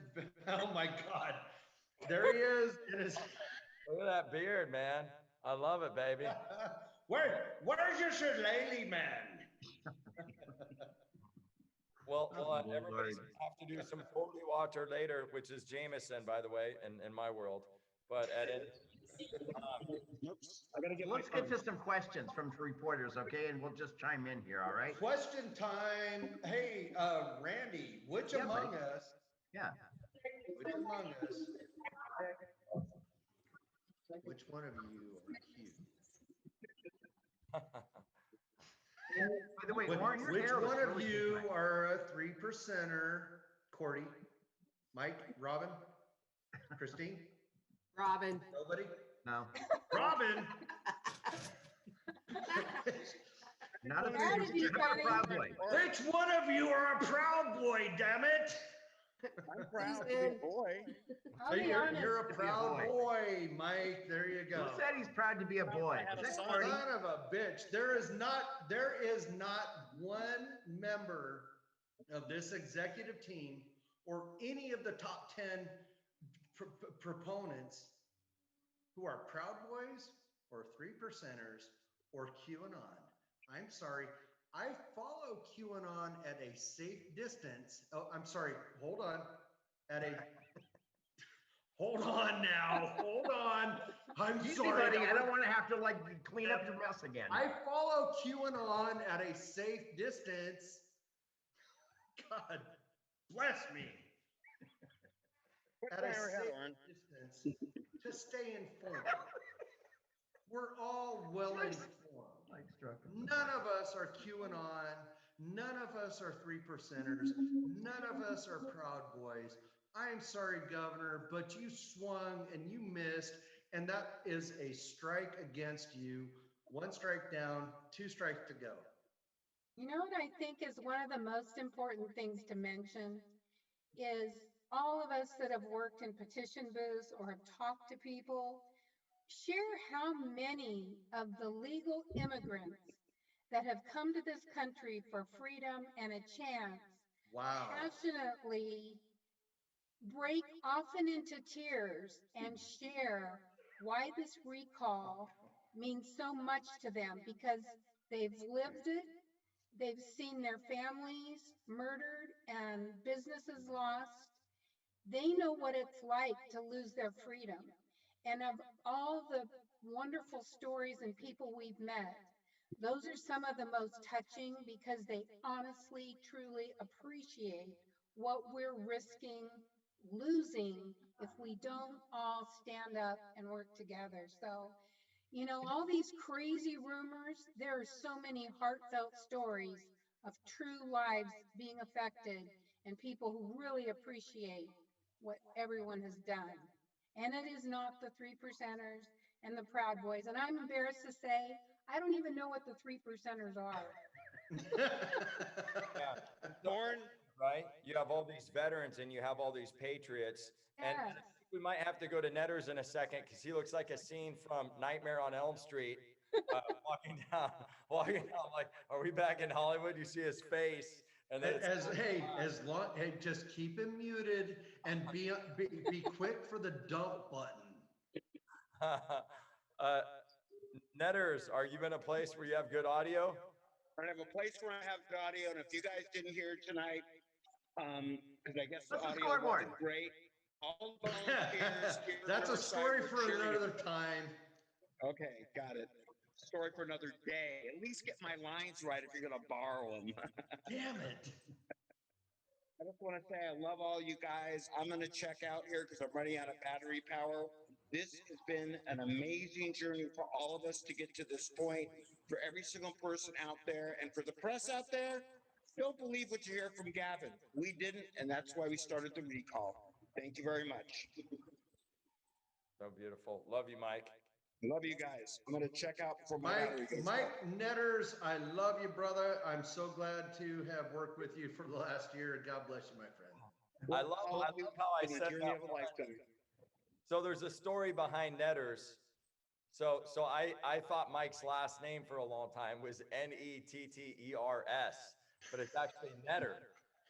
Oh my God! There he is. Look at that beard, man. I love it, baby. Where's your shillelagh, man? Well, everybody's gonna have to do some holy water later, which is Jameson, by the way, in my world. But let's get to some questions from reporters, okay? And we'll just chime in here, all right? Question time. Hey, Randy, which among us? Yeah. Which among us? Which one of you are cute? By the way, Warren, which one of you are a 3%er? Cordy, Mike, Robin, Christine? Robin. Nobody? No. Robin! Not a proud boy. Which one of you are a proud boy, damn it? I'm proud to be a boy. You're a proud boy, Mike. There you go. Who said he's proud to be a boy? Son of a bitch. There is not one member of this executive team or any of the top 10 proponents who are Proud Boys or 3%ers or QAnon. I'm sorry. I follow QAnon at a safe distance. Oh, I'm sorry. Hold on. Hold on now. Hold on. I'm sorry. Buddy, I don't want to have to clean up your mess again. I follow QAnon at a safe distance. God bless me. At a safe distance to stay informed. We're all well informed. None of us are QAnon. None of us are 3%ers. None of us are Proud Boys. I'm sorry, Governor, but you swung and you missed, and that is a strike against you. 1 strike down, 2 strikes to go. You know what I think is one of the most important things to mention is all of us that have worked in petition booths or have talked to people, share how many of the legal immigrants that have come to this country for freedom and a chance passionately break often into tears and share why this recall means so much to them, because they've lived it, They've seen their families murdered and businesses lost. They know what it's like to lose their freedom. And of all the wonderful stories and people we've met, those are some of the most touching because they honestly, truly appreciate what we're risking losing if we don't all stand up and work together. So, all these crazy rumors, there are so many heartfelt stories of true lives being affected and people who really appreciate what everyone has done. And it is not the three percenters and the Proud Boys. And I'm embarrassed to say, I don't even know what the three percenters are. Yeah. Born, Right? You have all these veterans and you have all these patriots. And I Yes. think we might have to go to Netters in a second because he looks like a scene from Nightmare on Elm Street. Walking down, like, are we back in Hollywood? You see his face, and then Hey, just keep him muted and be quick for the dump button. Netters, are you in a place where you have good audio? I have a place where I have good audio, and if you guys didn't hear tonight, because I guess the What's the audio scoreboard? wasn't great. All the volunteers here That's a at story Riverside for were cheering. another time. Okay, got it. Story for another day. At least get my lines right if you're gonna borrow them. Damn it. I just want to say I love all you guys. I'm going to check out here because I'm running out of battery power. This has been an amazing journey for all of us to get to this point. For every single person out there and for the press out there, don't believe what you hear from Gavin. We didn't, and that's why we started the recall. Thank you very much. So beautiful. Love you, Mike. Love you guys. I'm going to check out before my battery goes Mike out. Netters, I love you, brother. I'm so glad to have worked with you for the last year. God bless you, my friend. I love how I It's been a said journey that. of a lifetime. So there's a story behind Netters. So I thought Mike's last name for a long time was Netters, but it's actually Netter.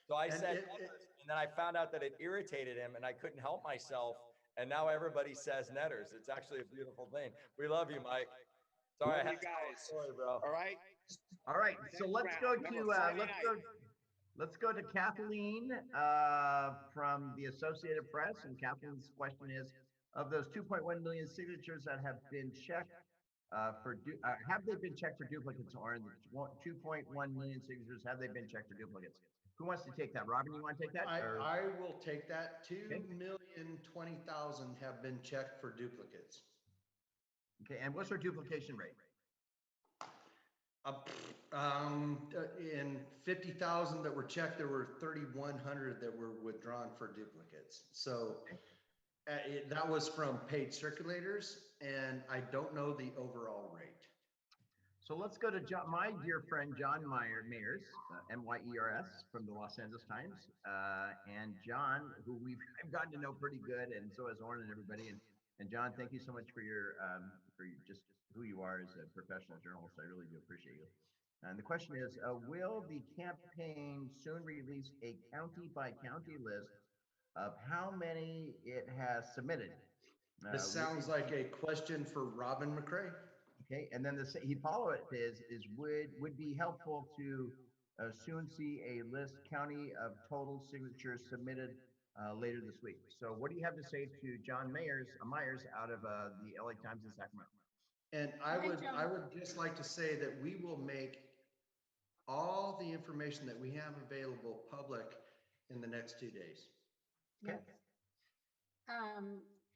So I said Netters, and then I found out that it irritated him, and I couldn't help myself. And now everybody says Netters. It's actually a beautiful thing. We love you, Mike. Sorry, Love I you had to tell the guys. story, bro. All right. All right, so Next let's go round. to Remember, Friday night. let's go to Kathleen from the Associated Press, and Kathleen's question is: of those 2.1 million signatures that have been checked have they been checked for duplicates, or in the 2.1 million signatures have they been checked for duplicates? Who wants to take that? Robin, you want to take that? I will take that. 2,020,000 have been checked for duplicates. Okay, and what's our duplication rate? In 50,000 that were checked, there were 3,100 that were withdrawn for duplicates. So that was from paid circulators, and I don't know the overall rate. So let's go to my dear friend John Myers, Myers, from the Los Angeles Times, and John, who I've gotten to know pretty good, and so has Orrin and everybody. And John, thank you so much for just who you are as a professional journalist. I really do appreciate you. And the question is, will the campaign soon release a county by county list of how many it has submitted? This sounds like a question for Robin McRae. Okay, and then he follow it is would be helpful to soon see a list county of total signatures submitted later this week. So what do you have to say to John Myers out of the LA Times in Sacramento? And I would just like to say that we will make all the information that we have available public in the next 2 days. Yes.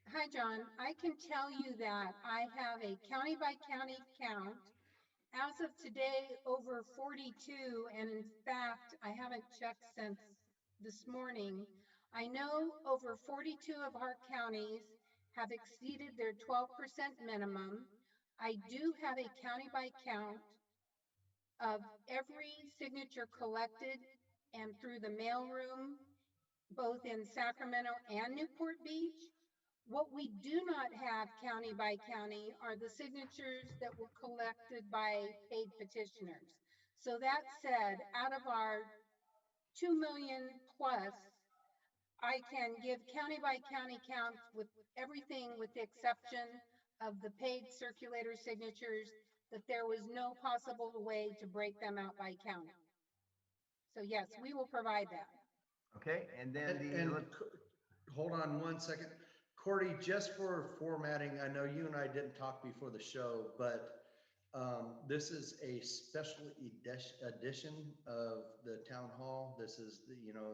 Hi, John. I can tell you that I have a county by county count. As of today, over 42, and in fact, I haven't checked since this morning. I know over 42 of our counties have exceeded their 12% minimum. I do have a county by count of every signature collected and through the mailroom, both in Sacramento and Newport Beach. What we do not have county by county are the signatures that were collected by paid petitioners. So that said, out of our 2 million plus, I can give county by county counts with everything with the exception of the paid circulator signatures that there was no possible way to break them out by county. So yes, we will provide that. Okay, and then Hold on one second. Cordy, just for formatting, I know you and I didn't talk before the show, but this is a special edition of the town hall. This is the, you know,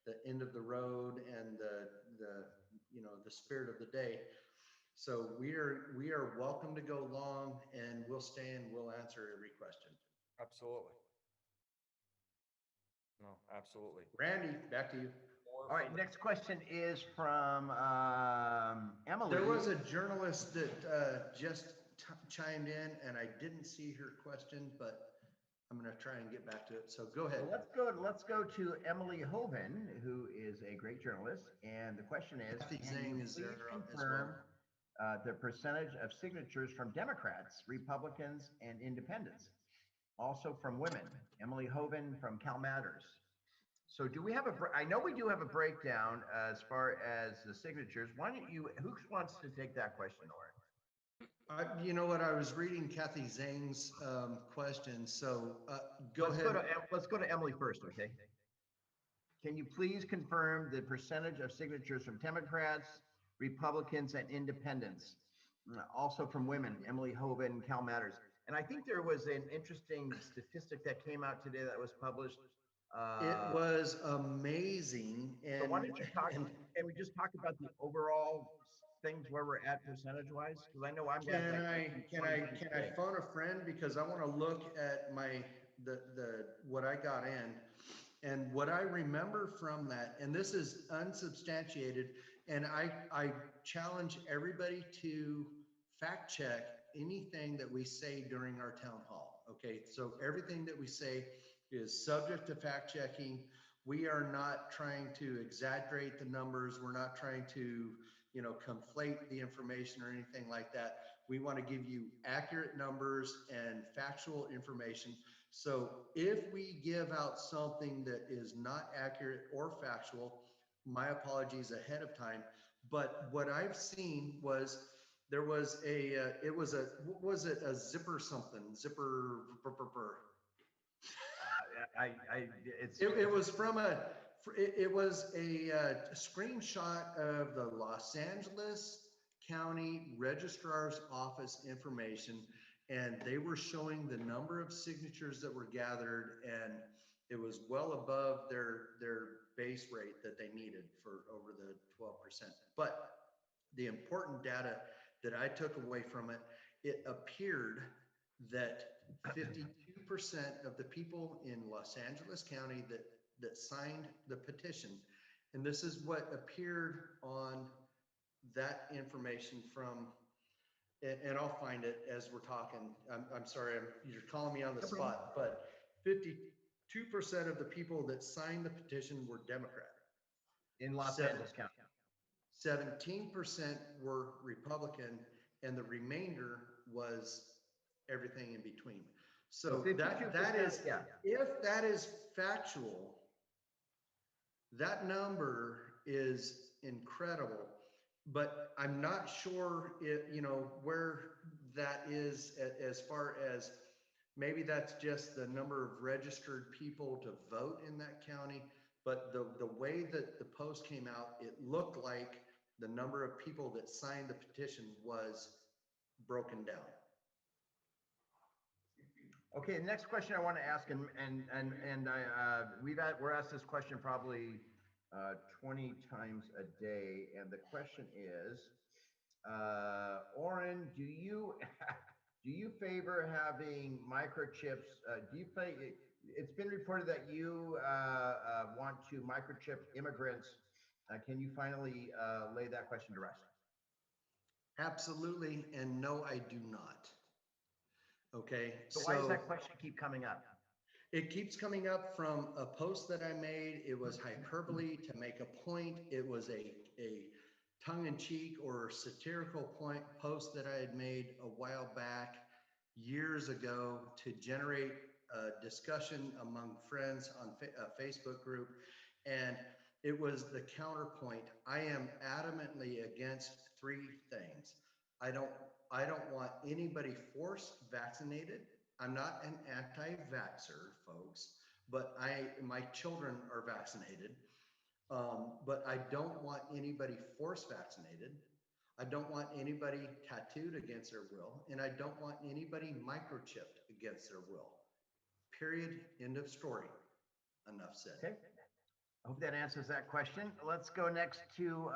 the end of the road and the spirit of the day. So we are welcome to go long, and we'll stay and we'll answer every question. Absolutely. No, absolutely. Randy, back to you. all right, next question is from Emily. There was a journalist that just chimed in, and I didn't see her question, but I'm going to try and get back to it. So go ahead. So let's go to Emily Hoven, who is a great journalist, and the question is: Kathy can Zhang you is please there as confirm well. the percentage of signatures from Democrats, Republicans, and Independents? Also from women. Emily Hoven from Cal Matters. So do we have I know we do have a breakdown as far as the signatures. Why don't you, who wants to take that question, Oren? You know what? I was reading Kathy Zhang's question, so go ahead. Let's go to Emily first, okay? Can you please confirm the percentage of signatures from Democrats, Republicans, and Independents? Also from women, Emily Hoven, Cal Matters. And I think there was an interesting statistic that came out today that was published. It was amazing. And so why don't you talk, can we just talk about the overall things where we're at percentage-wise? Because I know I'm can I phone a friend, because I want to look at what I got in, and what I remember from that, and this is unsubstantiated, and I challenge everybody to fact check anything that we say during our town hall. Okay, so everything that we say is subject to fact checking. We are not trying to exaggerate the numbers. We're not trying to, conflate the information or anything like that. We want to give you accurate numbers and factual information. So if we give out something that is not accurate or factual, my apologies ahead of time. But what I've seen was there was what was it, a zipper something, zipper. It was from it was a screenshot of the Los Angeles County Registrar's Office information, and they were showing the number of signatures that were gathered, and it was well above their base rate that they needed for over the 12%. But the important data that I took away from it, it appeared that 52% of the people in Los Angeles County that signed the petition, and this is what appeared on that information from, and I'll find it as we're talking. I'm sorry, you're calling me on the spot, but 52% of the people that signed the petition were Democrat. In Los Angeles County. 17% were Republican, and the remainder was everything in between. So that is, yeah. If that is factual, that number is incredible, but I'm not sure if, where that is as far as, maybe that's just the number of registered people to vote in that county. But the way that the post came out, it looked like the number of people that signed the petition was broken down. Okay, the next question I want to ask, and we're asked this question probably 20 times a day, and the question is, Oren, do you favor having microchips? It's been reported that you want to microchip immigrants. Can you finally lay that question to rest? Absolutely, and no, I do not. Okay. So why does that question keep coming up? It keeps coming up from a post that I made. It was hyperbole to make a point. It was a tongue-in-cheek or satirical post that I had made a while back, years ago, to generate a discussion among friends on a Facebook group. And it was the counterpoint. I am adamantly against three things. I don't want anybody forced vaccinated. I'm not an anti-vaxxer, folks, but my children are vaccinated. But I don't want anybody forced vaccinated. I don't want anybody tattooed against their will, and I don't want anybody microchipped against their will. Period. End of story. Enough said. Okay. I hope that answers that question. Let's go next to,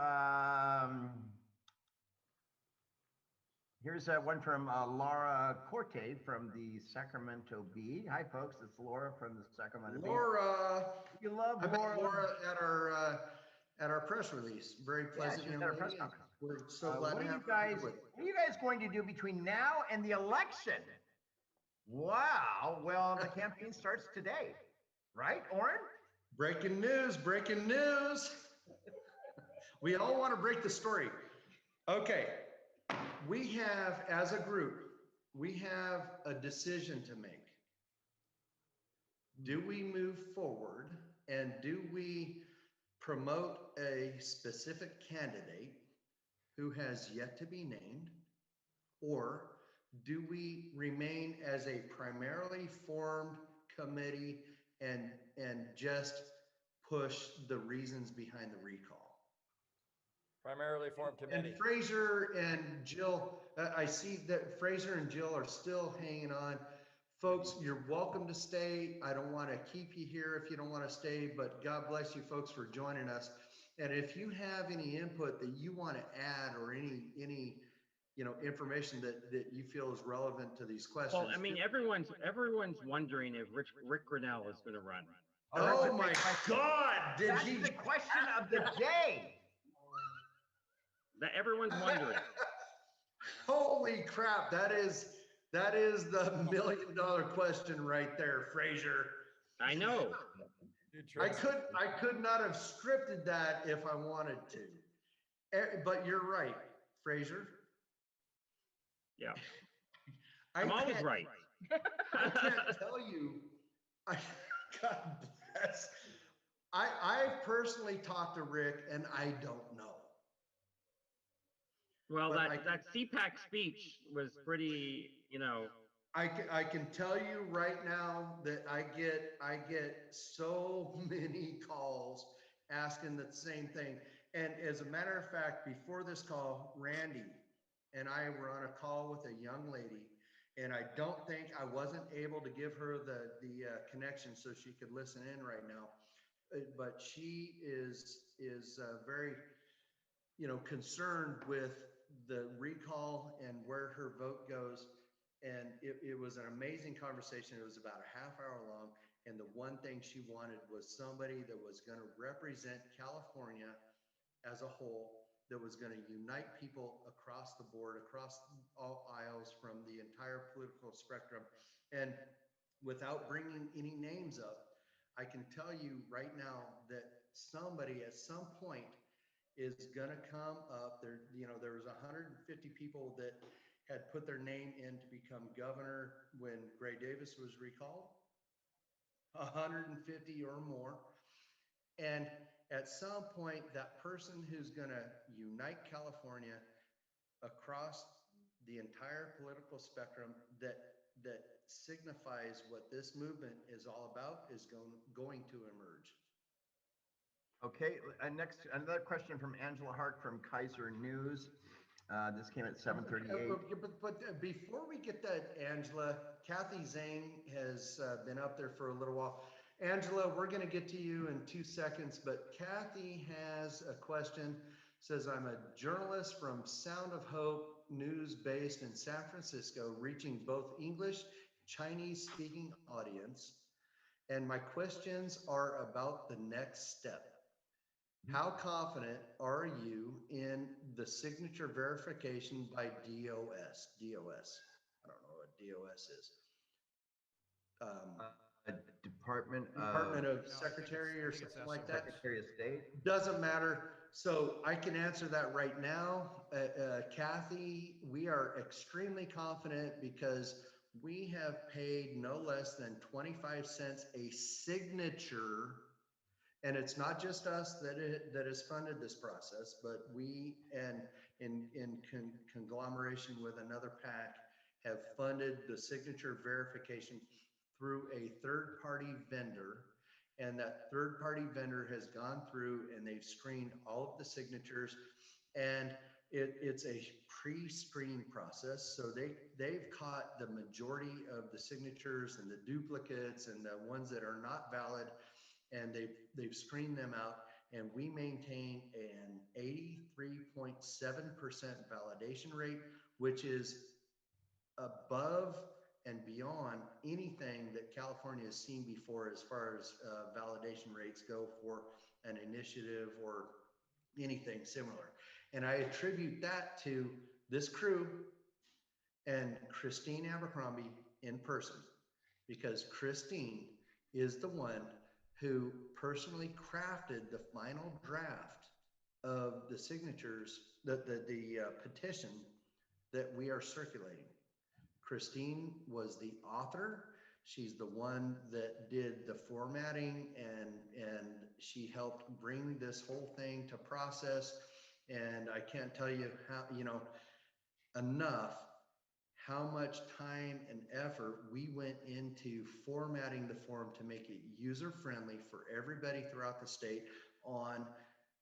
here's one from Laura Corte from the Sacramento Bee. Hi, folks. It's Laura from the Sacramento Bee. Laura. You love I met Laura. Laura at our press release. Very pleasant she was young at our lady. press conference. We're so glad What to are have you guys? her with. What are you guys going to do between now and the election? Wow. Well, the campaign starts today, right, Oren? Breaking news, breaking news. We all want to break the story. Okay. We have, as a group, we have a decision to make. Do we move forward and do we promote a specific candidate who has yet to be named, or do we remain as a primarily formed committee and just push the reasons behind the recall? Primarily formed committee. And Fraser and Jill, I see that Fraser and Jill are still hanging on. Folks, you're welcome to stay. I don't want to keep you here if you don't want to stay, but God bless you folks for joining us. And if you have any input that you want to add, or any information that you feel is relevant to these questions. Well, I mean, everyone's wondering if Rick Grinnell is going to run. Oh my God! That's the question of the day. That everyone's wondering. Holy crap! That is the $1 million question right there, Fraser. I know. I could not have scripted that if I wanted to. But you're right, Fraser. Yeah. I'm always right. I can't tell you. God bless. I personally talked to Rick, and I don't know. Well, But that CPAC speech was pretty, I can tell you right now that I get so many calls asking the same thing. And as a matter of fact, before this call, Randy and I were on a call with a young lady, and I wasn't able to give her the connection so she could listen in right now. But she is very, concerned with the recall and where her vote goes. And it was an amazing conversation. It was about a half hour long. And the one thing she wanted was somebody that was going to represent California as a whole, that was going to unite people across the board, across all aisles, from the entire political spectrum. And without bringing any names up, I can tell you right now that somebody at some point is going to come up there. There was 150 people that had put their name in to become governor when Gray Davis was recalled, 150 or more. And at some point, that person who's going to unite California across the entire political spectrum, that signifies what this movement is all about, is going to emerge. Okay, next, another question from Angela Hart from Kaiser News. This came at 7:38. But before we get that, Angela, Kathy Zane has been up there for a little while. Angela, we're going to get to you in 2 seconds, but Kathy has a question. Says, I'm a journalist from Sound of Hope News based in San Francisco, reaching both English, Chinese speaking audience. And my questions are about the next step. How confident are you in the signature verification by DOS? DOS. I don't know what DOS is. Department of Secretary or something like that. Secretary of State. Doesn't matter. So I can answer that right now. Kathy, we are extremely confident because we have paid no less than 25 cents a signature. And it's not just us that has funded this process, but we, and conglomeration with another PAC, have funded the signature verification through a third-party vendor. And that third-party vendor has gone through and they've screened all of the signatures, and it's a pre-screening process. So they've caught the majority of the signatures and the duplicates and the ones that are not valid, and they've screened them out. And we maintain an 83.7% validation rate, which is above and beyond anything that California has seen before as far as validation rates go for an initiative or anything similar. And I attribute that to this crew and Christine Abercrombie in person, because Christine is the one who personally crafted the final draft of the signatures, the petition that we are circulating. Christine was the author. She's the one that did the formatting, and she helped bring this whole thing to process. And I can't tell you how, enough how much time and effort we went into formatting the form to make it user-friendly for everybody throughout the state on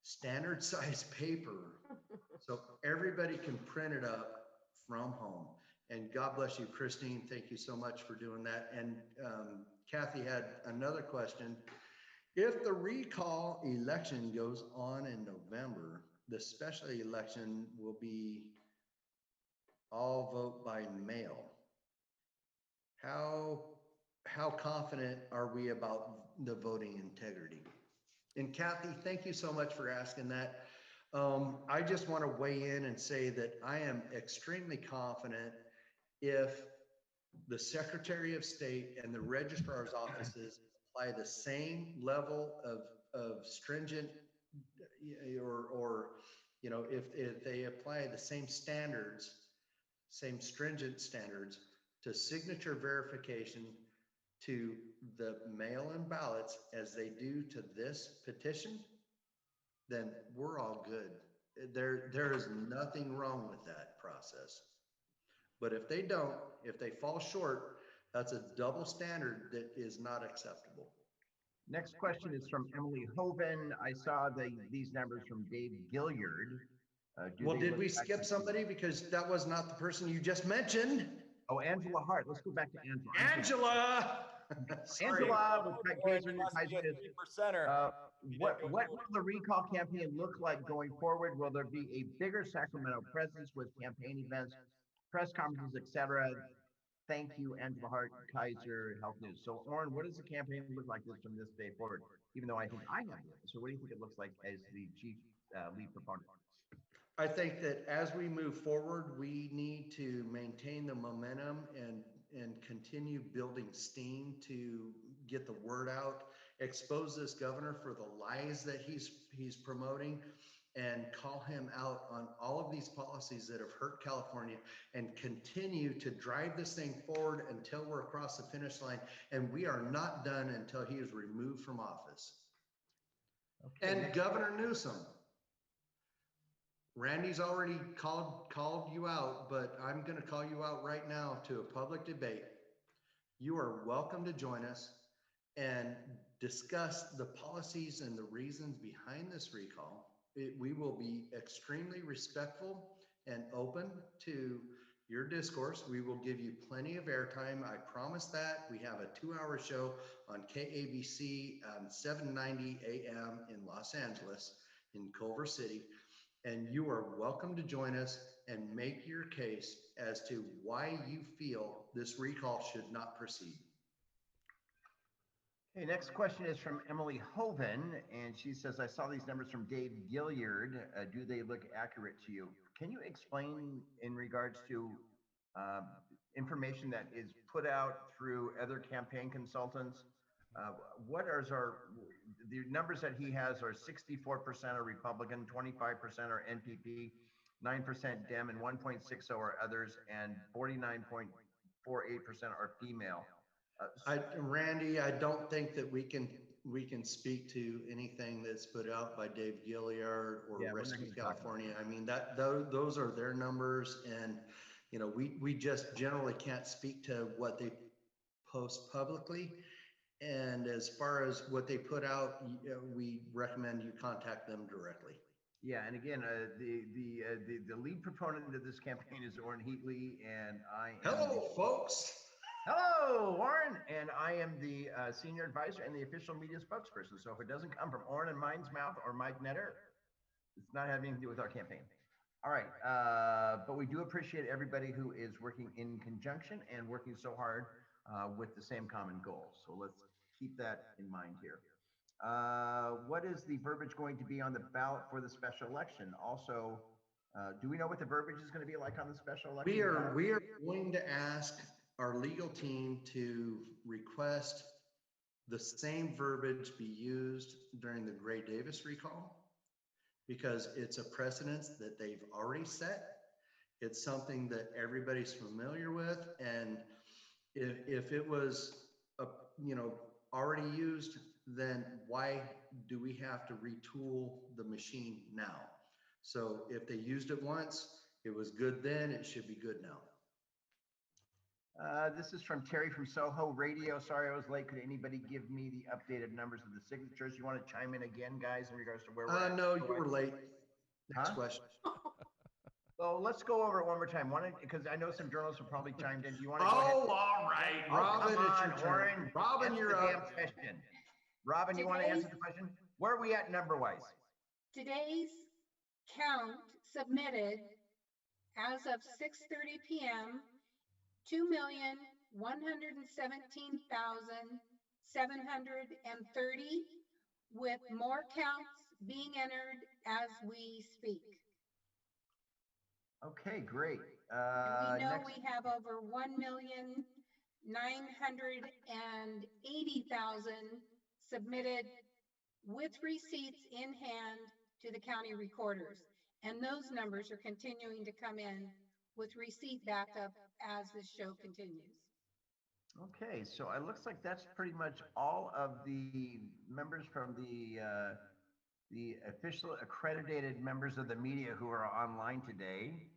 standard size paper, so everybody can print it up from home. And God bless you, Christine. Thank you so much for doing that. And Kathy had another question. If the recall election goes on in November, the special election will be all vote by mail. How confident are we about the voting integrity? And Kathy, thank you so much for asking that. I just want to weigh in and say that I am extremely confident if the Secretary of State and the Registrar's offices apply the same level of stringent, or if they apply the same standards, same stringent standards to signature verification to the mail-in ballots as they do to this petition, then we're all good. There is nothing wrong with that process. But if they don't, if they fall short, that's a double standard that is not acceptable. Next question is from Emily Hoven. I saw these numbers from Dave Gilliard. Well, did we skip somebody? Because that was not the person you just mentioned. Oh, Angela Hart. Let's go back to Angela. Angela! Angela with what will the recall campaign look like going forward? Will there be a bigger Sacramento presence with campaign events, press conferences, etc.? Thank you, Angela Hart, Kaiser Health News. So, Oren, what does the campaign look like from this day forward? Even though I think I have it. So what do you think it looks like as the chief lead proponent? I think that as we move forward, we need to maintain the momentum and continue building steam to get the word out, expose this governor for the lies that he's promoting, and call him out on all of these policies that have hurt California, and continue to drive this thing forward until we're across the finish line. And we are not done until he is removed from office. Okay, and Governor Newsom, Randy's already called you out, but I'm going to call you out right now to a public debate. You are welcome to join us and discuss the policies and the reasons behind this recall. We will be extremely respectful and open to your discourse. We will give you plenty of airtime. I promise that. We have a 2-hour show on KABC 790 AM in Los Angeles, in Culver City. And you are welcome to join us and make your case as to why you feel this recall should not proceed. Okay, next question is from Emily Hoven, and she says, I saw these numbers from Dave Gilliard. Do they look accurate to you? Can you explain in regards to information that is put out through other campaign consultants? The numbers that he has are 64% are Republican, 25% are NPP, 9% Dem, and 1.60 are others, and 49.48% are female. Randy, I don't think that we can we can speak to anything that's put out by Dave Gilliard or Yeah, we're not Rescue gonna talk about California. I mean, those are their numbers, and you know, we just generally can't speak to what they post publicly. And as far as what they put out, we recommend you contact them directly. Yeah, and again, the lead proponent of this campaign is Orrin Heatley, and I am. Hello, folks. Hello, Warren, and I am the senior advisor and the official media spokesperson. So if it doesn't come from Warren and mine's mouth or Mike Netter, it's not having anything to do with our campaign. All right, but we do appreciate everybody who is working in conjunction and working so hard with the same common goal. So let's keep that in mind here. What is the verbiage going to be on the ballot for the special election? Also, do we know what the verbiage is going to be like on the special election? We are going to ask our legal team to request the same verbiage be used during the Gray Davis recall, because it's a precedence that they've already set. It's something that everybody's familiar with, and if it was already used, then why do we have to retool the machine now? So if they used it once, it was good then, it should be good now. This is from Terry from Soho Radio. Sorry I was late. Could anybody give me the updated numbers of the signatures? You want to chime in again, guys, in regards to where we're at? No, you were late. Next question. So let's go over it one more time. Because I know some journalists have probably chimed in. Do you want to go ahead? All right. Robin, it's your turn. Robin, you're up. Robin, you want to answer the question? Where are we at number-wise? Today's count submitted as of 6:30 p.m. 2,117,730, with more counts being entered as we speak. Okay, great. And we know we have over 1,980,000 submitted with receipts in hand to the county recorders. And those numbers are continuing to come in with receipt backup as this show continues. Okay, so it looks like that's pretty much all of the members from the official accredited members of the media who are online today.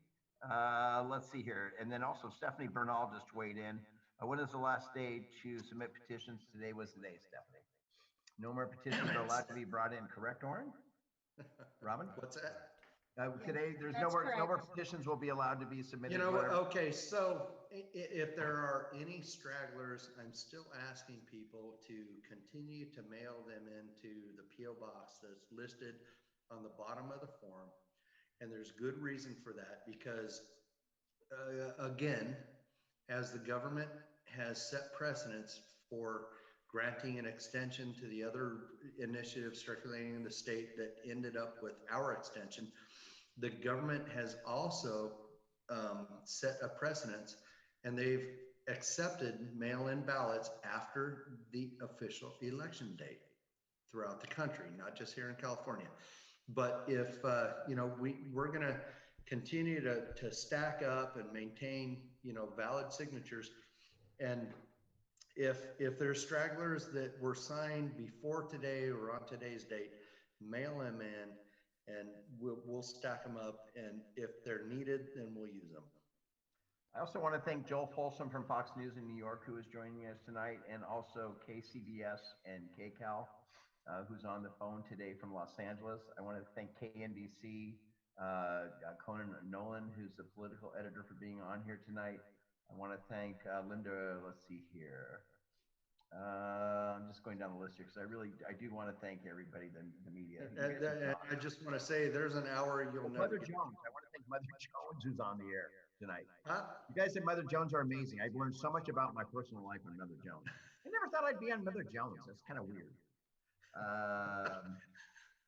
Let's see here. And then also Stephanie Bernal just weighed in. When is the last day to submit petitions? Today was the day, Stephanie. No more petitions are allowed to be brought in, correct, Orrin? Robin? What's that? Today, there's no more petitions will be allowed to be submitted. You know, okay, so if there are any stragglers, I'm still asking people to continue to mail them into the P.O. box that's listed on the bottom of the form. And there's good reason for that, because again, as the government has set precedents for granting an extension to the other initiatives circulating in the state that ended up with our extension, the government has also set a precedence, and they've accepted mail-in ballots after the official election date throughout the country, not just here in California. But if we're going to continue to stack up and maintain valid signatures, and if there's stragglers that were signed before today or on today's date, mail them in, and we'll stack them up, and if they're needed, then we'll use them. I also want to thank Joel Folsom from Fox News in New York, who is joining us tonight, and also KCBS and KCAL, who's on the phone today from Los Angeles. I want to thank KNBC, Conan Nolan, who's the political editor, for being on here tonight. I want to thank Linda, let's see here. I'm just going down the list here because I do want to thank everybody, the media. I just want to say there's an hour you'll never. Mother Jones. I want to thank Mother Jones, who's on the air tonight. Huh? You guys at Mother Jones are amazing. I've learned so much about my personal life on Mother Jones. I never thought I'd be on Mother Jones. That's kind of weird.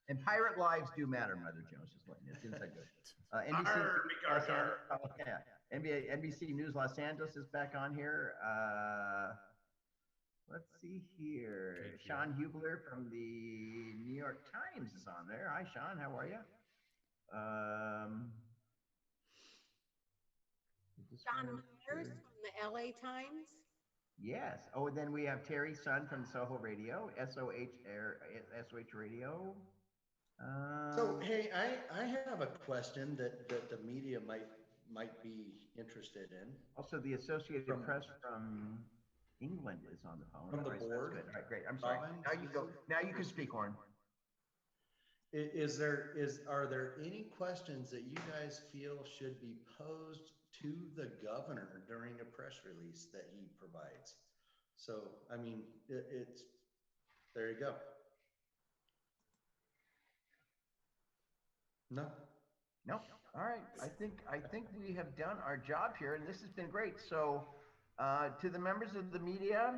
And pirate lives do matter, Mother Jones. Just letting you. It's inside good. NBC News Los Angeles is back on here. Let's see here. Sean Hubler from the New York Times is on there. Hi, Sean. How are you? John Myers from the LA Times. Yes. Oh, and then we have Terry Sun from Soho Radio, SOH Radio. So, hey, I have a question that the media might be interested in. Also, the Associated From- Press from England is on the phone. From the All right, so board. that's good. All right, great. I'm sorry. Robin, Now you go. Susan? Now you can speak, Warren. Are there any questions that you guys feel should be posed to the governor during a press release that he provides? So, I mean, it's, there you go. No? No. All right. I think we have done our job here, and this has been great. So, to the members of the media,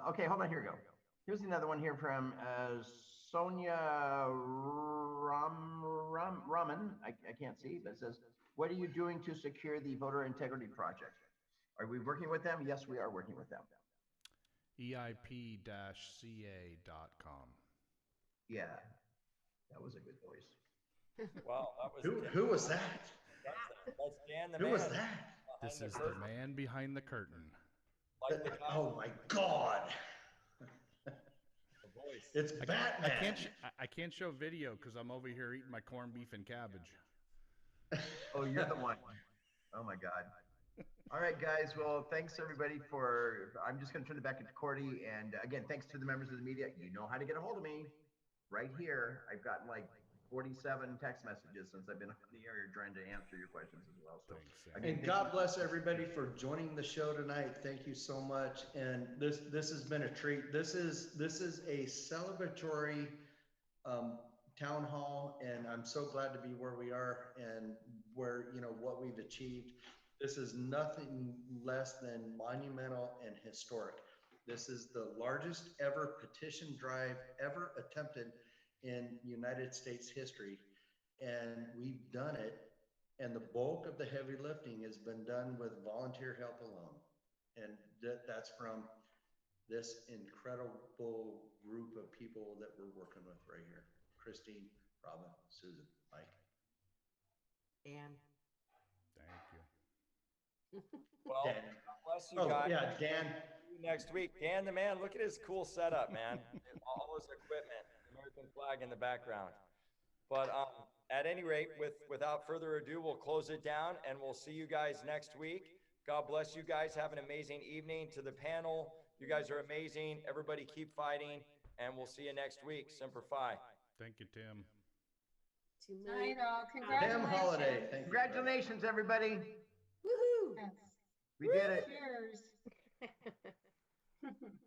okay, hold on. Here we go. Here's another one here from Sonia Raman. I can't see, but it says, "What are you doing to secure the voter integrity project? Are we working with them?" Yes, we are working with them. EIP-CA.com. Yeah, that was a good voice. Wow, that was Who was that? That's Dan the Who man. was that? This is the man behind the curtain. Like the guy Oh my God. with the voice. It's Batman. I can't show video because I'm over here eating my corned beef and cabbage. Oh, you're the one. Oh my God. All right, guys. Well, thanks everybody for, I'm just going to turn it back into Cordy. And again, thanks to the members of the media. You know how to get a hold of me right here. I've gotten like 47 text messages since I've been on the air trying to answer your questions as well. So Thanks, Sam. again, And God bless everybody for joining the show tonight. Thank you so much. And this has been a treat. This is a celebratory town hall, and I'm so glad to be where we are and where, you know, what we've achieved. This is nothing less than monumental and historic. This is the largest ever petition drive ever attempted in United States history. And we've done it. And the bulk of the heavy lifting has been done with volunteer help alone. And that's from this incredible group of people that we're working with right here. Christine, Robin, Susan, Mike. Dan. Thank you. Well, Dan. God bless you Oh, guys. yeah, Dan. See you next week. Dan the man, look at his cool setup, man. All his equipment, American flag in the background. But at any rate, without further ado, we'll close it down and we'll see you guys next week. God bless you guys. Have an amazing evening. To the panel, you guys are amazing. Everybody keep fighting, and we'll see you next week. Semper Fi. Thank you, Tim. Night all. Damn Congratulations. holiday. Thank you. congratulations, everybody. Woohoo! Yes. We did it. Cheers.